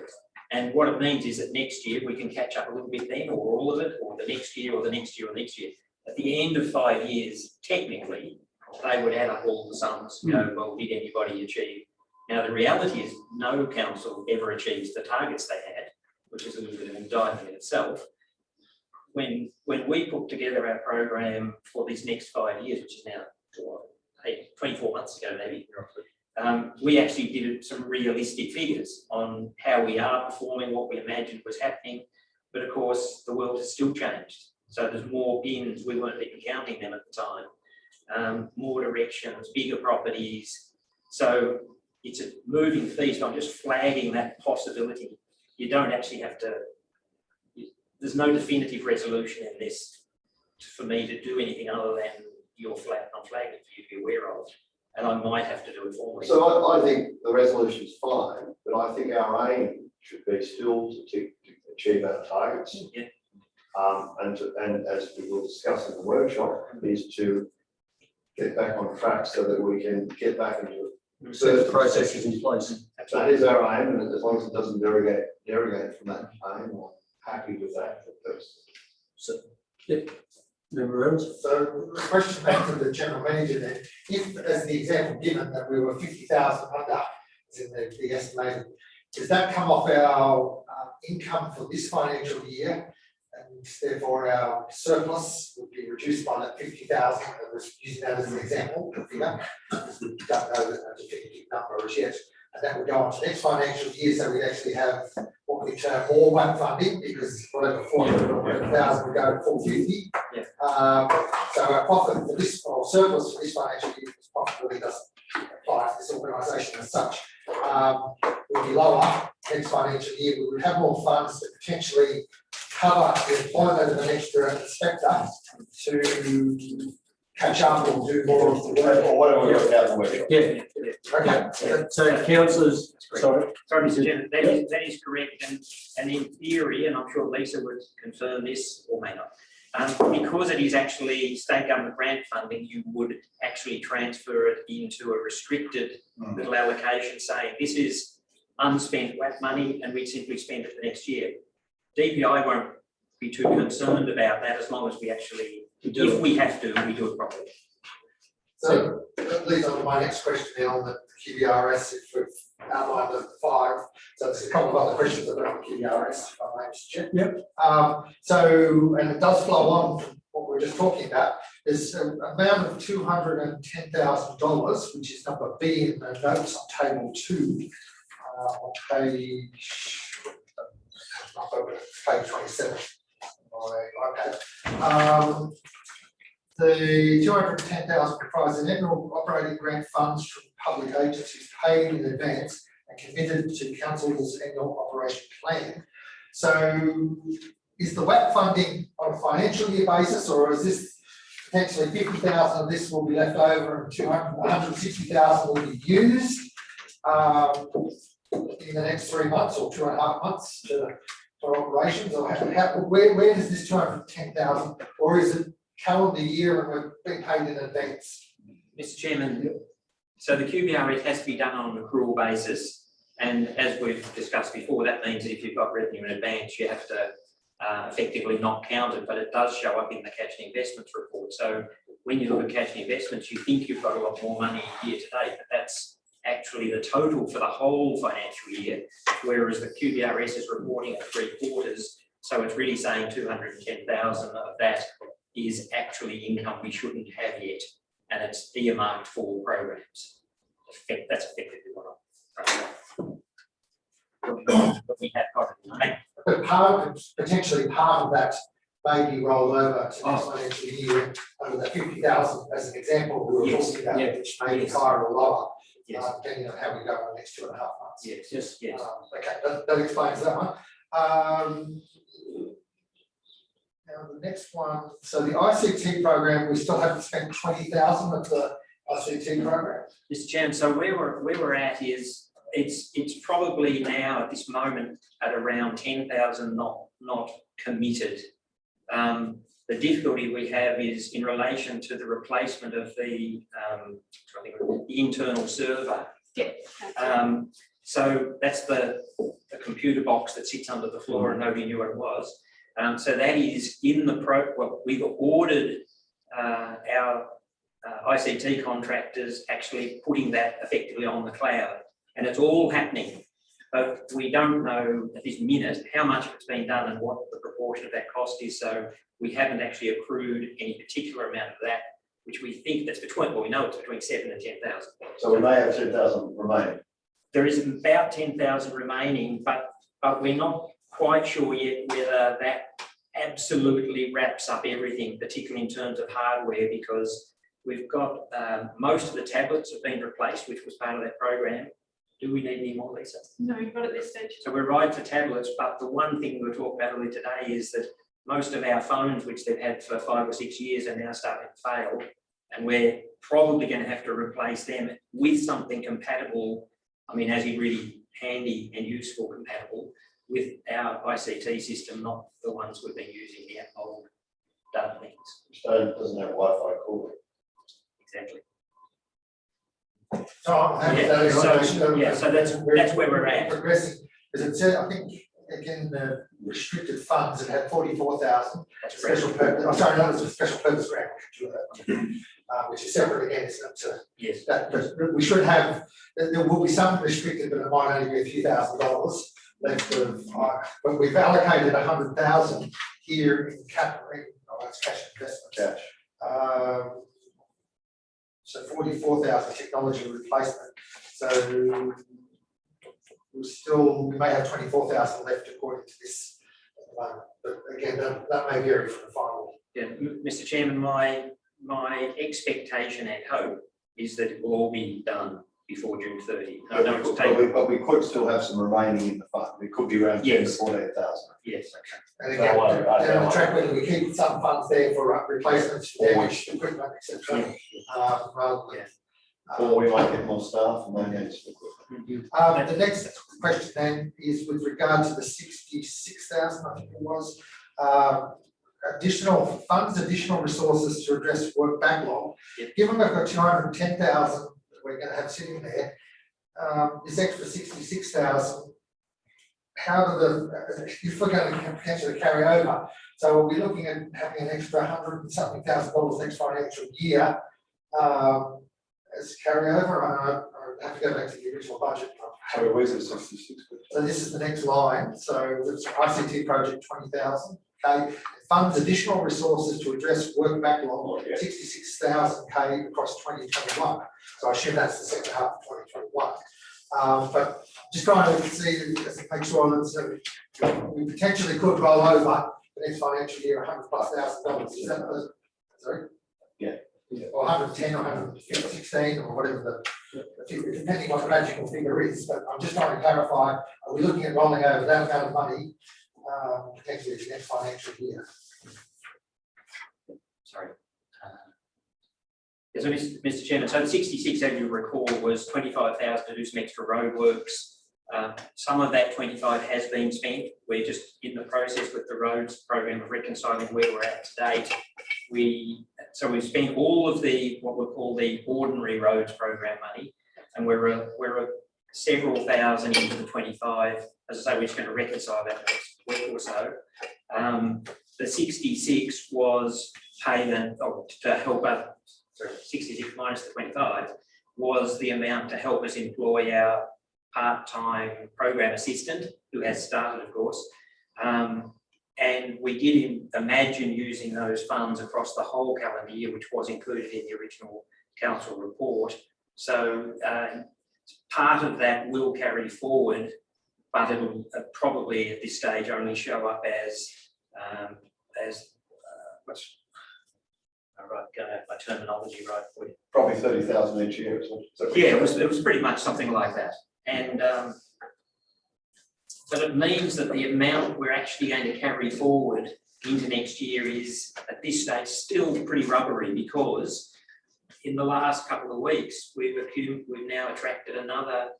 And what it means is that next year we can catch up a little bit then, or all of it, or the next year, or the next year, or next year. At the end of 5 years, technically, they would add up all the sums, you know, well, did anybody achieve? Now, the reality is no council ever achieves the targets they had, which is a little bit of an indictment in itself. When we put together our program for these next 5 years, which is now 24 months ago maybe, we actually did some realistic figures on how we are performing, what we imagined was happening, but of course the world has still changed. So there's more bins, we weren't even counting them at the time, more directions, bigger properties. So it's a moving feast. I'm just flagging that possibility. You don't actually have to, there's no definitive resolution in this for me to do anything other than I'm flagging for you to be aware of. And I might have to do it formally. So I think the resolution is fine, but I think our aim should be still to achieve our targets. Yeah. And as we will discuss in the workshop, is to get back on track so that we can get back into Set the processes in place. that is our aim, and as long as it doesn't derogate from that aim, I'm happy with that first. So, yep. Member Reynolds? So the question back to the general manager then, if, as the example given, that we were 50,000 under, as in the estimated, does that come off our income for this financial year? And therefore our surplus would be reduced by that 50,000, and we're using that as an example, the figure, because we don't know the definitive number as yet. And that would go on to next financial year, so we'd actually have what we term more WAP funding, because whatever 400 or 100,000 would go to 450. Yeah. So our profit for this, or surplus for this financial year, because profitability doesn't apply to this organisation as such, will be lower next financial year. We would have more funds to potentially cover the employment of an extra inspector to catch up or do more of the work. Or whatever we work out in the workshop. Yeah. Okay. So councillors, sorry. Sorry, Mr. Chairman, that is correct, and in theory, and I'm sure Lisa would confirm this or may not, because it is actually state government grant funding, you would actually transfer it into a restricted little allocation saying this is unspent WAP money and we simply spend it the next year. DPI won't be too concerned about that as long as we actually, if we have to, we do it properly. So that leads on to my next question then on the QBRS, if we've outlined the 5. So there's a couple of other questions about the QBRS, if I may, Mr. Chair. Yep. So, and it does flow on from what we we're just talking about. There's an amount of $210,000, which is number B in the notes on table 2, on page 27 on my iPad. The 210,000 comprises annual operating grant funds from public agencies paid in advance and committed to council's annual operation plan. So is the WAP funding on a financial year basis, or is this potentially 50,000 of this will be left over and 160,000 will be used in the next 3 months or 2.5 months for operations, or where does this 210,000, or is it calendar year and we're being paid in advance? Mr. Chairman, so the QBRS has to be done on an accrual basis, and as we've discussed before, that means that if you've got revenue in advance, you have to effectively not count it, but it does show up in the cash and investments report. So when you look at cash and investments, you think you've got a lot more money year to date, but that's actually the total for the whole financial year, whereas the QBRS is reporting for 3 quarters, so it's really saying 210,000 of that is actually income we shouldn't have yet, and it's earmarked for programs. That's effectively what we have got it. But potentially part of that may be rolled over to next financial year under the 50,000 as an example we were talking about, which may be higher or lower, depending on how we go in the next 2.5 months. Yes. Okay, that explains that one. Now the next one, so the ICT program, we still haven't spent 20,000 of the ICT program. Mr. Chairman, so where we're at is it's probably now at this moment at around 10,000 not committed. The difficulty we have is in relation to the replacement of the internal server. So that's the computer box that sits under the floor and nobody knew what it was. So that is in the we've ordered our ICT contractors actually putting that effectively on the cloud, and it's all happening. But we don't know at this minute how much it's been done and what the proportion of that cost is. So we haven't actually accrued any particular amount of that, which we think that's between, well, we know it's between 7,000 and 10,000. So we may have 10,000 remaining. There is about 10,000 remaining, but we're not quite sure yet whether that absolutely wraps up everything, particularly in terms of hardware, because we've got most of the tablets have been replaced, which was part of that program. Do we need any more, Lisa? No, not at this stage. So we're right for tablets, but the one thing we were talking about earlier today is that most of our phones, which they've had for 5 or 6 years, are now starting to fail, and we're probably going to have to replace them with something compatible. I mean, as in really handy and useful compatible with our ICT system, not the ones we've been using, the old data things. Stone doesn't have Wi-Fi cooling. Exactly. So I'm happy with Yeah, that so- explanation. yeah, so that's where we're at. Progressing, because it said, I think, again, the restricted funds, it had 44,000. That's correct. Special purpose, I'm sorry, that was a special purpose grant, which is separate again, isn't it? So Yes. that we should have, there will be some restricted, but it might only be a few $1,000s left of, but we've allocated 100,000 here in capital, that's cash investment. Cash. So 44,000 technology replacement, so we may have 24,000 left according to this at the moment, but again, that may vary from the final. Yeah, Mr. Chairman, my expectation and hope is that it will all be done before June 30. I know it's taken. But we could still have some remaining in the fund. It could be around 10 to Yes. 14,000. Yes. And again, down the track, whether we keep some funds there for replacements, damaged equipment, etc. Rather than. Or we might get more staff and then it's The next question then is with regard to the 66,000, I think it was, additional funds, additional resources to address work backlog. Yep. Given we've got 210,000 we're going to have sitting there, this extra 66,000, how do if we're going to potentially carry over, so we'll be looking at having an extra 100 and something thousand dollars next financial year as carryover. I have to go back to the original budget. So where's the 66? So this is the next line. So it's ICT project 20,000. Okay. Funds additional resources to address work backlog, 66,000 K across 2021. So I assume that's the second half of 2021. But just trying to see, make sure that we potentially could roll over the next financial year $100,000+. Is that sorry? Yeah. Or 110 or 116 or whatever the figure, depending what the magical figure is. But I'm just trying to clarify, are we looking at rolling over that amount of money potentially the next financial year? Sorry. So Mr. Chairman, so the 66, as you recall, was 25,000 to do some extra road works. Some of that 25 has been spent. We're just in the process with the roads program of reconciling where we're at to date. So we've spent all of the what we call the ordinary roads program money, and we're several thousand into the 25. As I say, we're just going to reconcile that next week or so. The 66 was payment to help us. Sorry, 66 minus the 25 was the amount to help us employ our part-time program assistant, who has started, of course. And we did imagine using those funds across the whole calendar year, which was included in the original council report. So part of that will carry forward, but it'll probably at this stage only show up as my terminology right for you. Probably 30,000 each year. Yeah, it was pretty much something like that. And but it means that the amount we're actually going to carry forward into next year is at this stage still pretty rubbery, because in the last couple of weeks we've now attracted another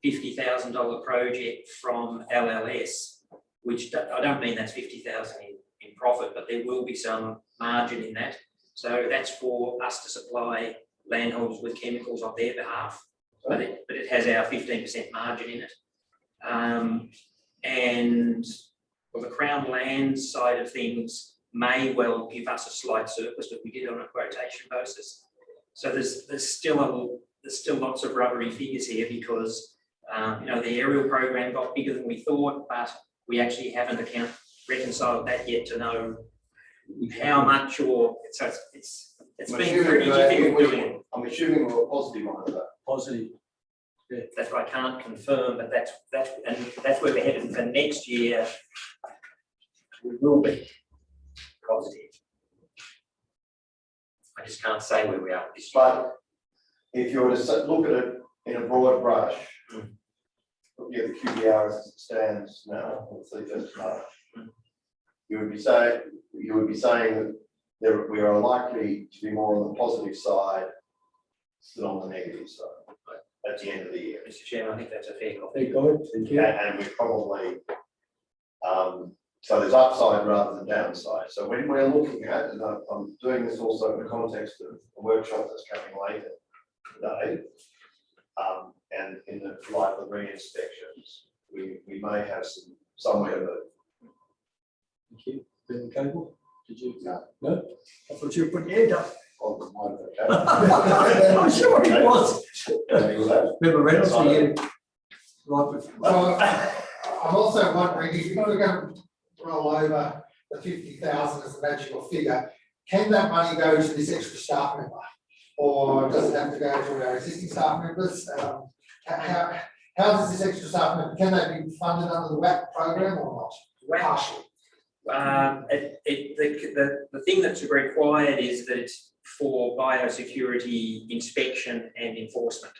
$50,000 project from LLS, which I don't mean that's 50,000 in profit, but there will be some margin in that. So that's for us to supply landholders with chemicals on their behalf, but it has our 15% margin in it. And well, the Crown Lands side of things may well give us a slight surplus, but we did it on a quotation basis. So there's still lots of rubbery figures here, because the aerial program got bigger than we thought, but we actually haven't reconciled that yet to know how much, or so it's been pretty difficult doing it. I'm assuming we're positive on that. Positive. Yeah. That's what I can't confirm, but that's where we're headed for next year. We will be positive. I just can't say where we are this year. But if you were to look at it in a broad brush, the QBR as it stands now, on the 31st of March, you would be saying that we are likely to be more on the positive side than on the negative side at the end of the year. Mr. Chairman, I think that's a fair comment. Hey, comment. Thank you. And we probably So there's upside rather than downside. So when we're looking at, and I'm doing this also in the context of a workshop that's coming later today, and in the light of re-inspections, we may have somewhere that. Thank you. Member Cable, did you? No. No? I thought you were putting your hand up. On the mind, okay. I'm sure it was. Happy with that? Member Reynolds, are you? Right with. I'm also wondering if we're going to roll over the 50,000 as a magical figure, can that money go to this extra staff member? Or does it have to go to our existing staff members? How does this extra staff member, can they be funded under the WAP program or not? Partially. The thing that's required is that it's for biosecurity inspection and enforcement.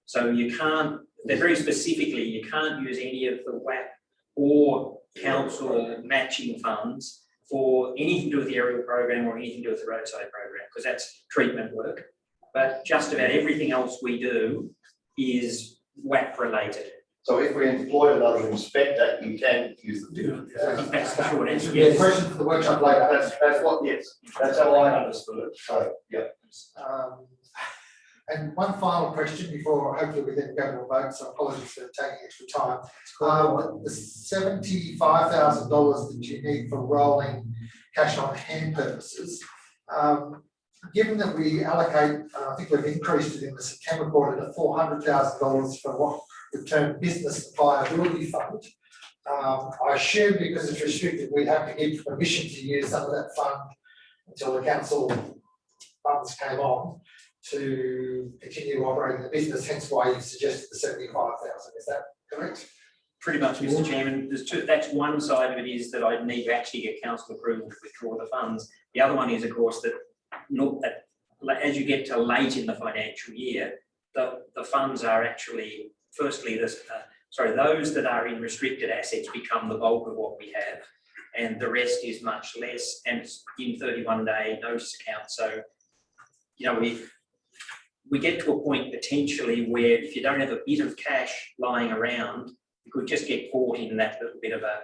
So you can't, very specifically, you can't use any of the WAP or council matching funds for anything to do with the aerial program or anything to do with the roadside program, because that's treatment work. But just about everything else we do is WAP related. So if we employ another inspector, you can use the. I think that's the short answer. Yeah, question for the workshop later. That's what, yes, that's how I understood it. So, yeah. And one final question before hopefully we then go to a vote, so apologies for taking extra time. The $75,000 that you need for rolling cash on hand purposes, given that we allocate, I think we've increased it in the September quarter to $400,000 for what we term business viability fund. I assume because it's restricted, we have to give permission to use some of that fund until the council funds came on to continue operating the business, hence why you suggested the 75,000, is that correct? Pretty much, Mr. Chairman. There's two, that's one side of it, is that I need to actually get council approval to withdraw the funds. The other one is, of course, that as you get to late in the financial year, the funds are actually, firstly, those that are in restricted assets become the bulk of what we have, and the rest is much less, and it's in 31-day notice account. So, you know, we get to a point potentially where if you don't have a bit of cash lying around, you could just get caught in that little bit of a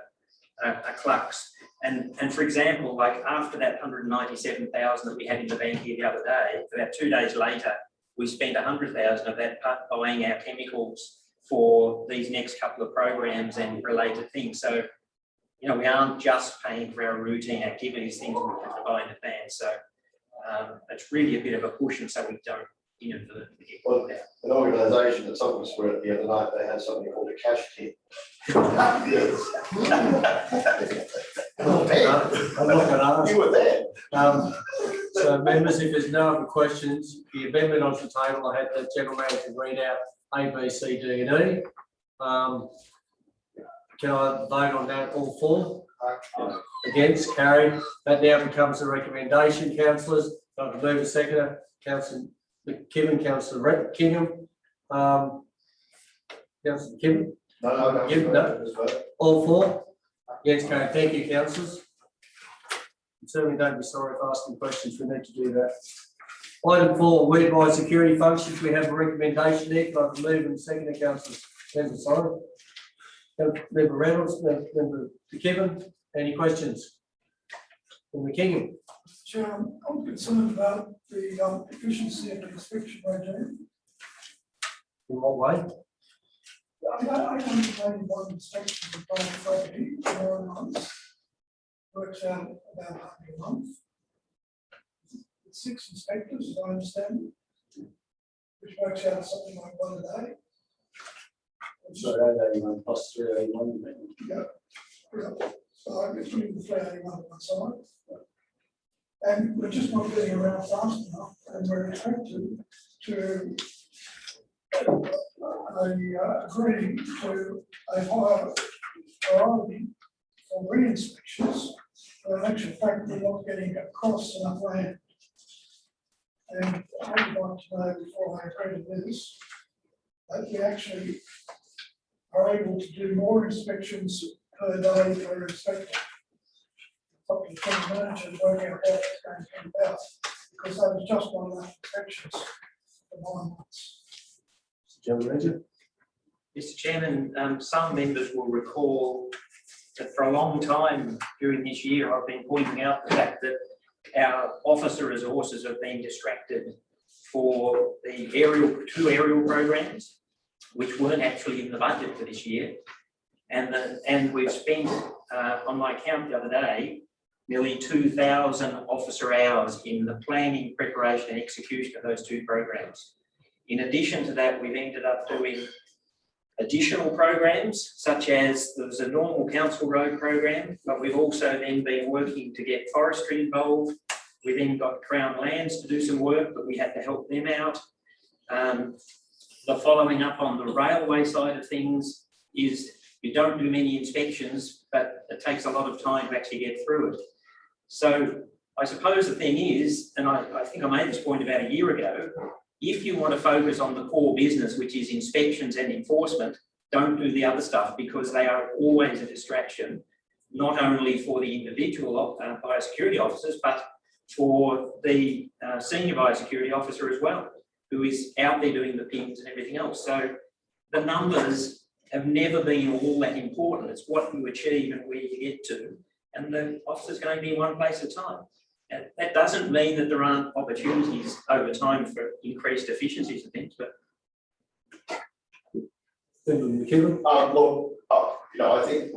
clux. And for example, like after that 197,000 that we had in the bank here the other day, about 2 days later, we spent 100,000 of that buying our chemicals for these next couple of programs and related things. So, you know, we aren't just paying for our routine activities, things we have to buy in advance. So it's really a bit of a push, and so we don't inadvertently get caught out. An organisation that some of us were at the other night, they had something called a cash tin. Yes. I'm not going to ask. You were there. So members, if there's no other questions, the amendment on the table, I had the general manager read out A, B, C, D and E. Can I vote on that, all four? Against, carried. That now becomes a recommendation, councillors. Dr. Mover, seconder, Councillor McKibben, Councillor Kingham. Councillor McKibben? No. All four? Yes, carried. Thank you, councillors. Certainly don't be sorry for asking questions. We need to do that. Item 4, weird by security functions. We have a recommendation there. Can I move and second, councillor? Member sorry. Member Reynolds, Member McKibben. Any questions? Member Kingham. Chair, I'm concerned about the efficiency of the inspection regime. In what way? I only one inspection of private property for 9 months. Works out about 100 a month. 6 inspectors, as I understand it, which works out something like 1 a day. So 881 plus 381. Yeah. So I guess we need the 381 on one side. And we're just not getting around fast enough, and we're expected to agree to a higher priority for re-inspections. But in actual fact, we're not getting across enough land. And I would like to know before I agree to this, that we actually are able to do more inspections per day per inspector. Probably the manager working out how it's going to come about, because that was just not enough inspections for 9 months. General Manager. Mr. Chairman, some members will recall that for a long time during this year, I've been pointing out the fact that our officer resources have been distracted for the two aerial programs, which weren't actually in the budget for this year. And we've spent, on my count the other day, nearly 2,000 officer hours in the planning, preparation and execution of those two programs. In addition to that, we've ended up doing additional programs, such as there was a normal council road program, but we've also then been working to get forestry involved. We then got Crown Lands to do some work, but we had to help them out. The following up on the railway side of things is you don't do many inspections, but it takes a lot of time to actually get through it. So I suppose the thing is, and I think I made this point about a year ago, if you want to focus on the core business, which is inspections and enforcement, don't do the other stuff, because they are always a distraction, not only for the individual biosecurity officers, but for the senior biosecurity officer as well, who is out there doing the pings and everything else. So the numbers have never been all that important. It's what you achieve and where you get to. And the officer's going to be in one place at a time. And that doesn't mean that there aren't opportunities over time for increased efficiencies and things, but. Look, I think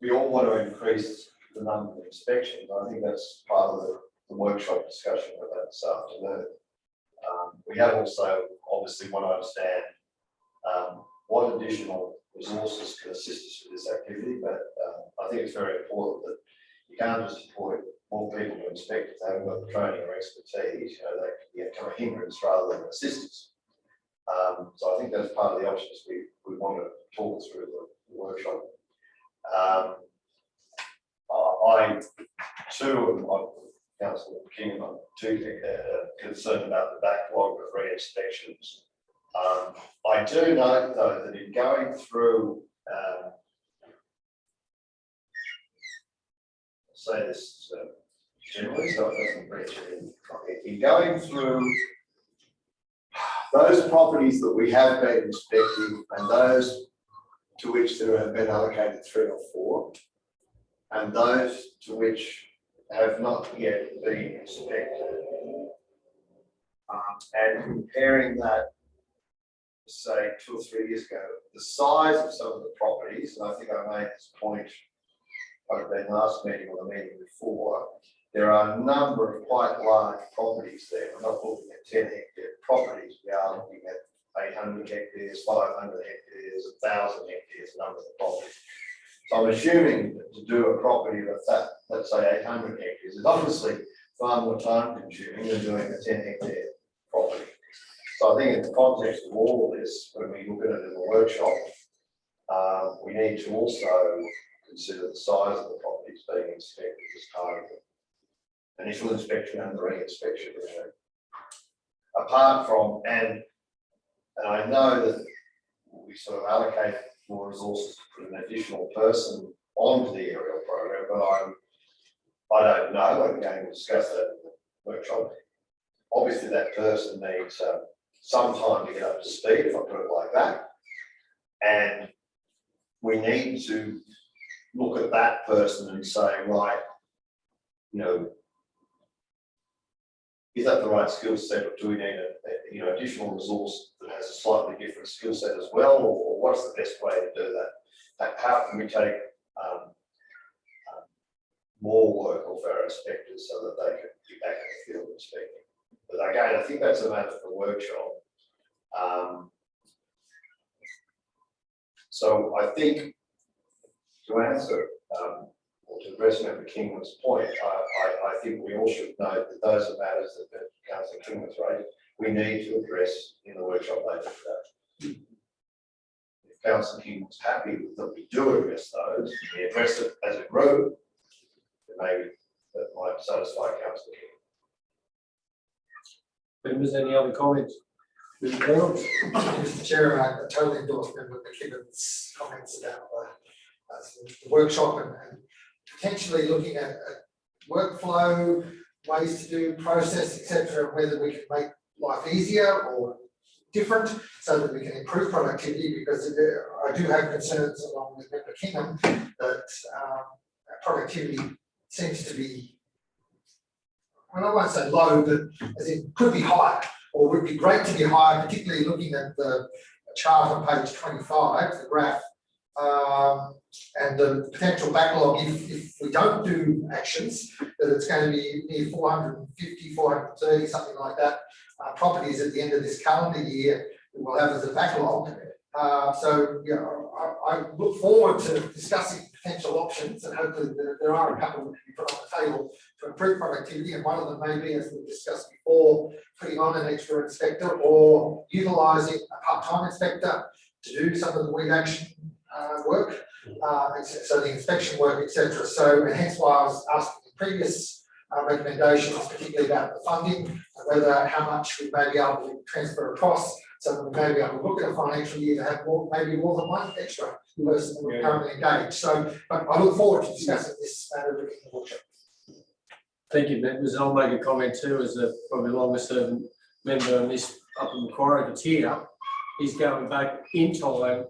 we all want to increase the number of inspections. I think that's part of the workshop discussion we've had this afternoon. We have also obviously want to understand what additional resources can assist us with this activity, but I think it's very important that you can't just employ more people to inspect if they haven't got the training or expertise. They can become a hindrance rather than an assistance. So I think that's part of the options we want to talk through the workshop. I too, Councillor King, I'm too concerned about the backlog of re-inspections. I do note though that in going through, say this generally, so it doesn't breach in going through those properties that we have been inspecting and those to which there have been allocated 3 or 4, and those to which have not yet been inspected, and comparing that, say 2 or 3 years ago, the size of some of the properties, and I think I made this point either in last meeting or the meeting before, there are a number of quite large properties there. We're not looking at 10 hectare properties, we are looking at 800 hectares, 500 hectares, 1,000 hectares, a number of the properties. So I'm assuming that to do a property of that, let's say 800 hectares, is obviously far more time consuming than doing a 10 hectare property. So I think in the context of all of this, when we look at it in the workshop, we need to also consider the size of the properties being inspected as part of the initial inspection and the re-inspection. Apart from, and I know that we sort of allocate more resources to put an additional person onto the aerial program, but I don't know, again, we'll discuss that in the workshop. Obviously that person needs some time to get up to speed, if I put it like that. And we need to look at that person and say, right, is that the right skill set, or do we need a additional resource that has a slightly different skill set as well, or what's the best way to do that? How can we take more work off our inspectors so that they can be back in the field inspecting? But again, I think that's a matter for the workshop. So I think to answer or to address Member Kingman's point, I think we all should note that those are matters that Councillor Kingman's raised, we need to address in the workshop later today. If Councillor Kingman's happy that we do address those, we address it as a group, then maybe that might satisfy Councillor King. Members, any other comments? Mr. Reynolds? Mr. Chair, I totally endorse Member McKibben's comments about the workshop and potentially looking at workflow, ways to do process, etc., whether we can make life easier or different so that we can improve productivity, because I do have concerns along with Member Kingham that productivity seems to be, well, I won't say low, but as it could be higher, or would be great to be higher, particularly looking at the chart on page 25, the graph, and the potential backlog if we don't do actions, that it's going to be near 450, 430, something like that, properties at the end of this calendar year that we'll have as a backlog. So, you know, I look forward to discussing potential options, and hopefully there are a couple that can be put on the table to improve productivity, and one of them may be, as we discussed before, putting on an extra inspector or utilising a part-time inspector to do some of the weed action work, so the inspection work, etc. So, and hence why I was asking the previous recommendations, particularly about the funding, and whether how much we may be able to transfer across, so that we may be able to look at a financial year to have more, maybe more than one extra person that we're currently engaged. So, but I look forward to discussing this matter in the workshop. Thank you, members. I'll make a comment too, as a probably longest serving member on this up in Macquarie that's here, is going back in time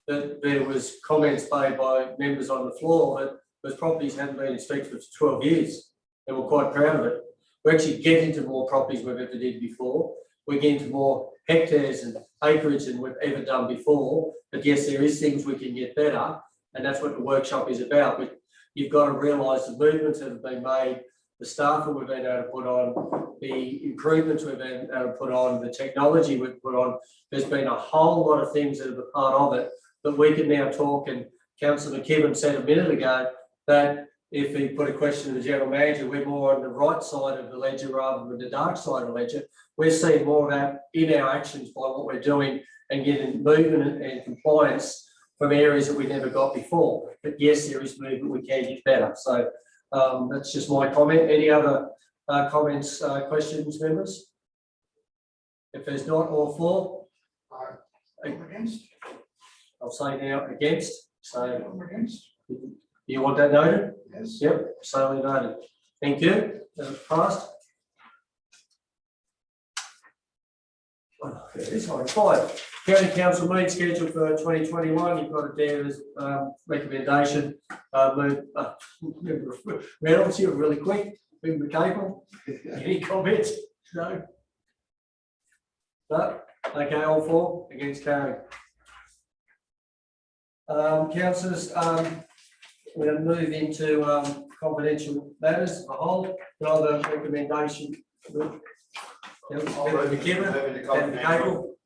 that there was comments made by members on the floor that those properties hadn't been inspected for 12 years. And we're quite proud of it. We're actually getting to more properties we've ever did before. We're getting to more hectares and acreage than we've ever done before. But yes, there is things we can get better, and that's what the workshop is about. But you've got to realise the movements that have been made, the staff that we've been able to put on, the improvements we've been able to put on, the technology we've put on. There's been a whole lot of things that are a part of it, but we can now talk, and Councillor McKibben said a minute ago that if he put a question to the general manager, we're more on the right side of the ledger rather than the dark side of the ledger. We're seeing more of that in our actions by what we're doing and getting movement and compliance from areas that we never got before. But yes, there is movement, we can get better. So that's just my comment. Any other comments, questions, members? If there's not, all for? I'm against. I'll say now against. So I'm against. you want that noted? Yes. Yep, solely noted. Thank you. That's passed. This one, 5. County Council meeting schedule for 2021. You've got it there as recommendation. Reynolds, you're really quick. Member Capel, any comments? No. No. Okay, all for, against carried. Councillors, we're going to move into confidential matters as a whole. Another recommendation.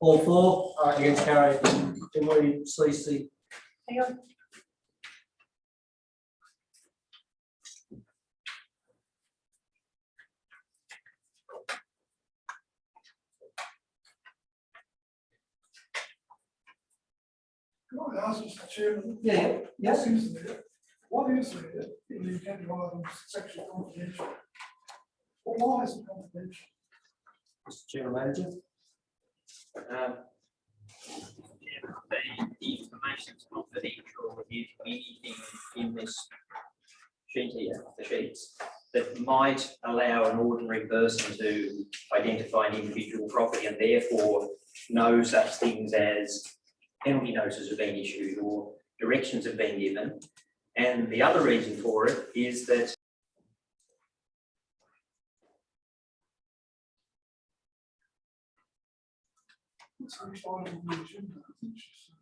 All for, against carried. Can we cease the? Hang on. Can I ask Mr. Chairman? Yeah. Yes. What is there in the agenda items section confidential? Well, why is it confidential? Mr. General Manager. The information is confidential if anything in this sheet here, the sheets, that might allow an ordinary person to identify an individual property and therefore know such things as penalty notices have been issued or directions have been given. And the other reason for it is that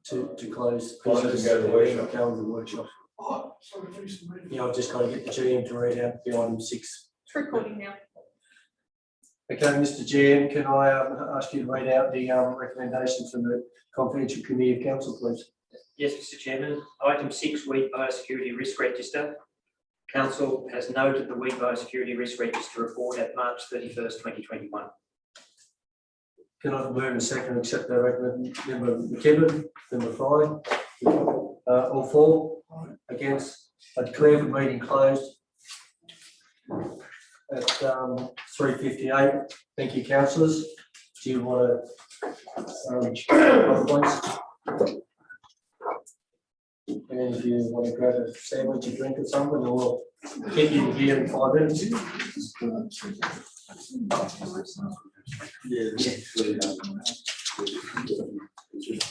To close. Close and go to the workshop. Go to the workshop. Oh, sorry, finish the meeting. Yeah, I've just got to get the GM to read out the item 6. It's recording now. Okay, Mr. GM, can I ask you to read out the recommendations from the confidential committee of council, please? yes, Mr. Chairman, item 6, wheat biosecurity risk register. Council has noted the wheat biosecurity risk register report at March 31st, 2021. Can I move and second accept the recommendation? Member McKibben, member Fry. All for, against. I declare the meeting closed at 3:58. Thank you, councillors. Do you want to please? And if you want to grab a sandwich, a drink or something, or we'll get you here in 5 minutes. Yeah.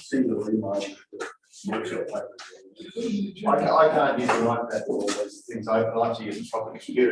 Single email. Workshop paper. I can't use an iPad for all these things. I like to use a proper computer.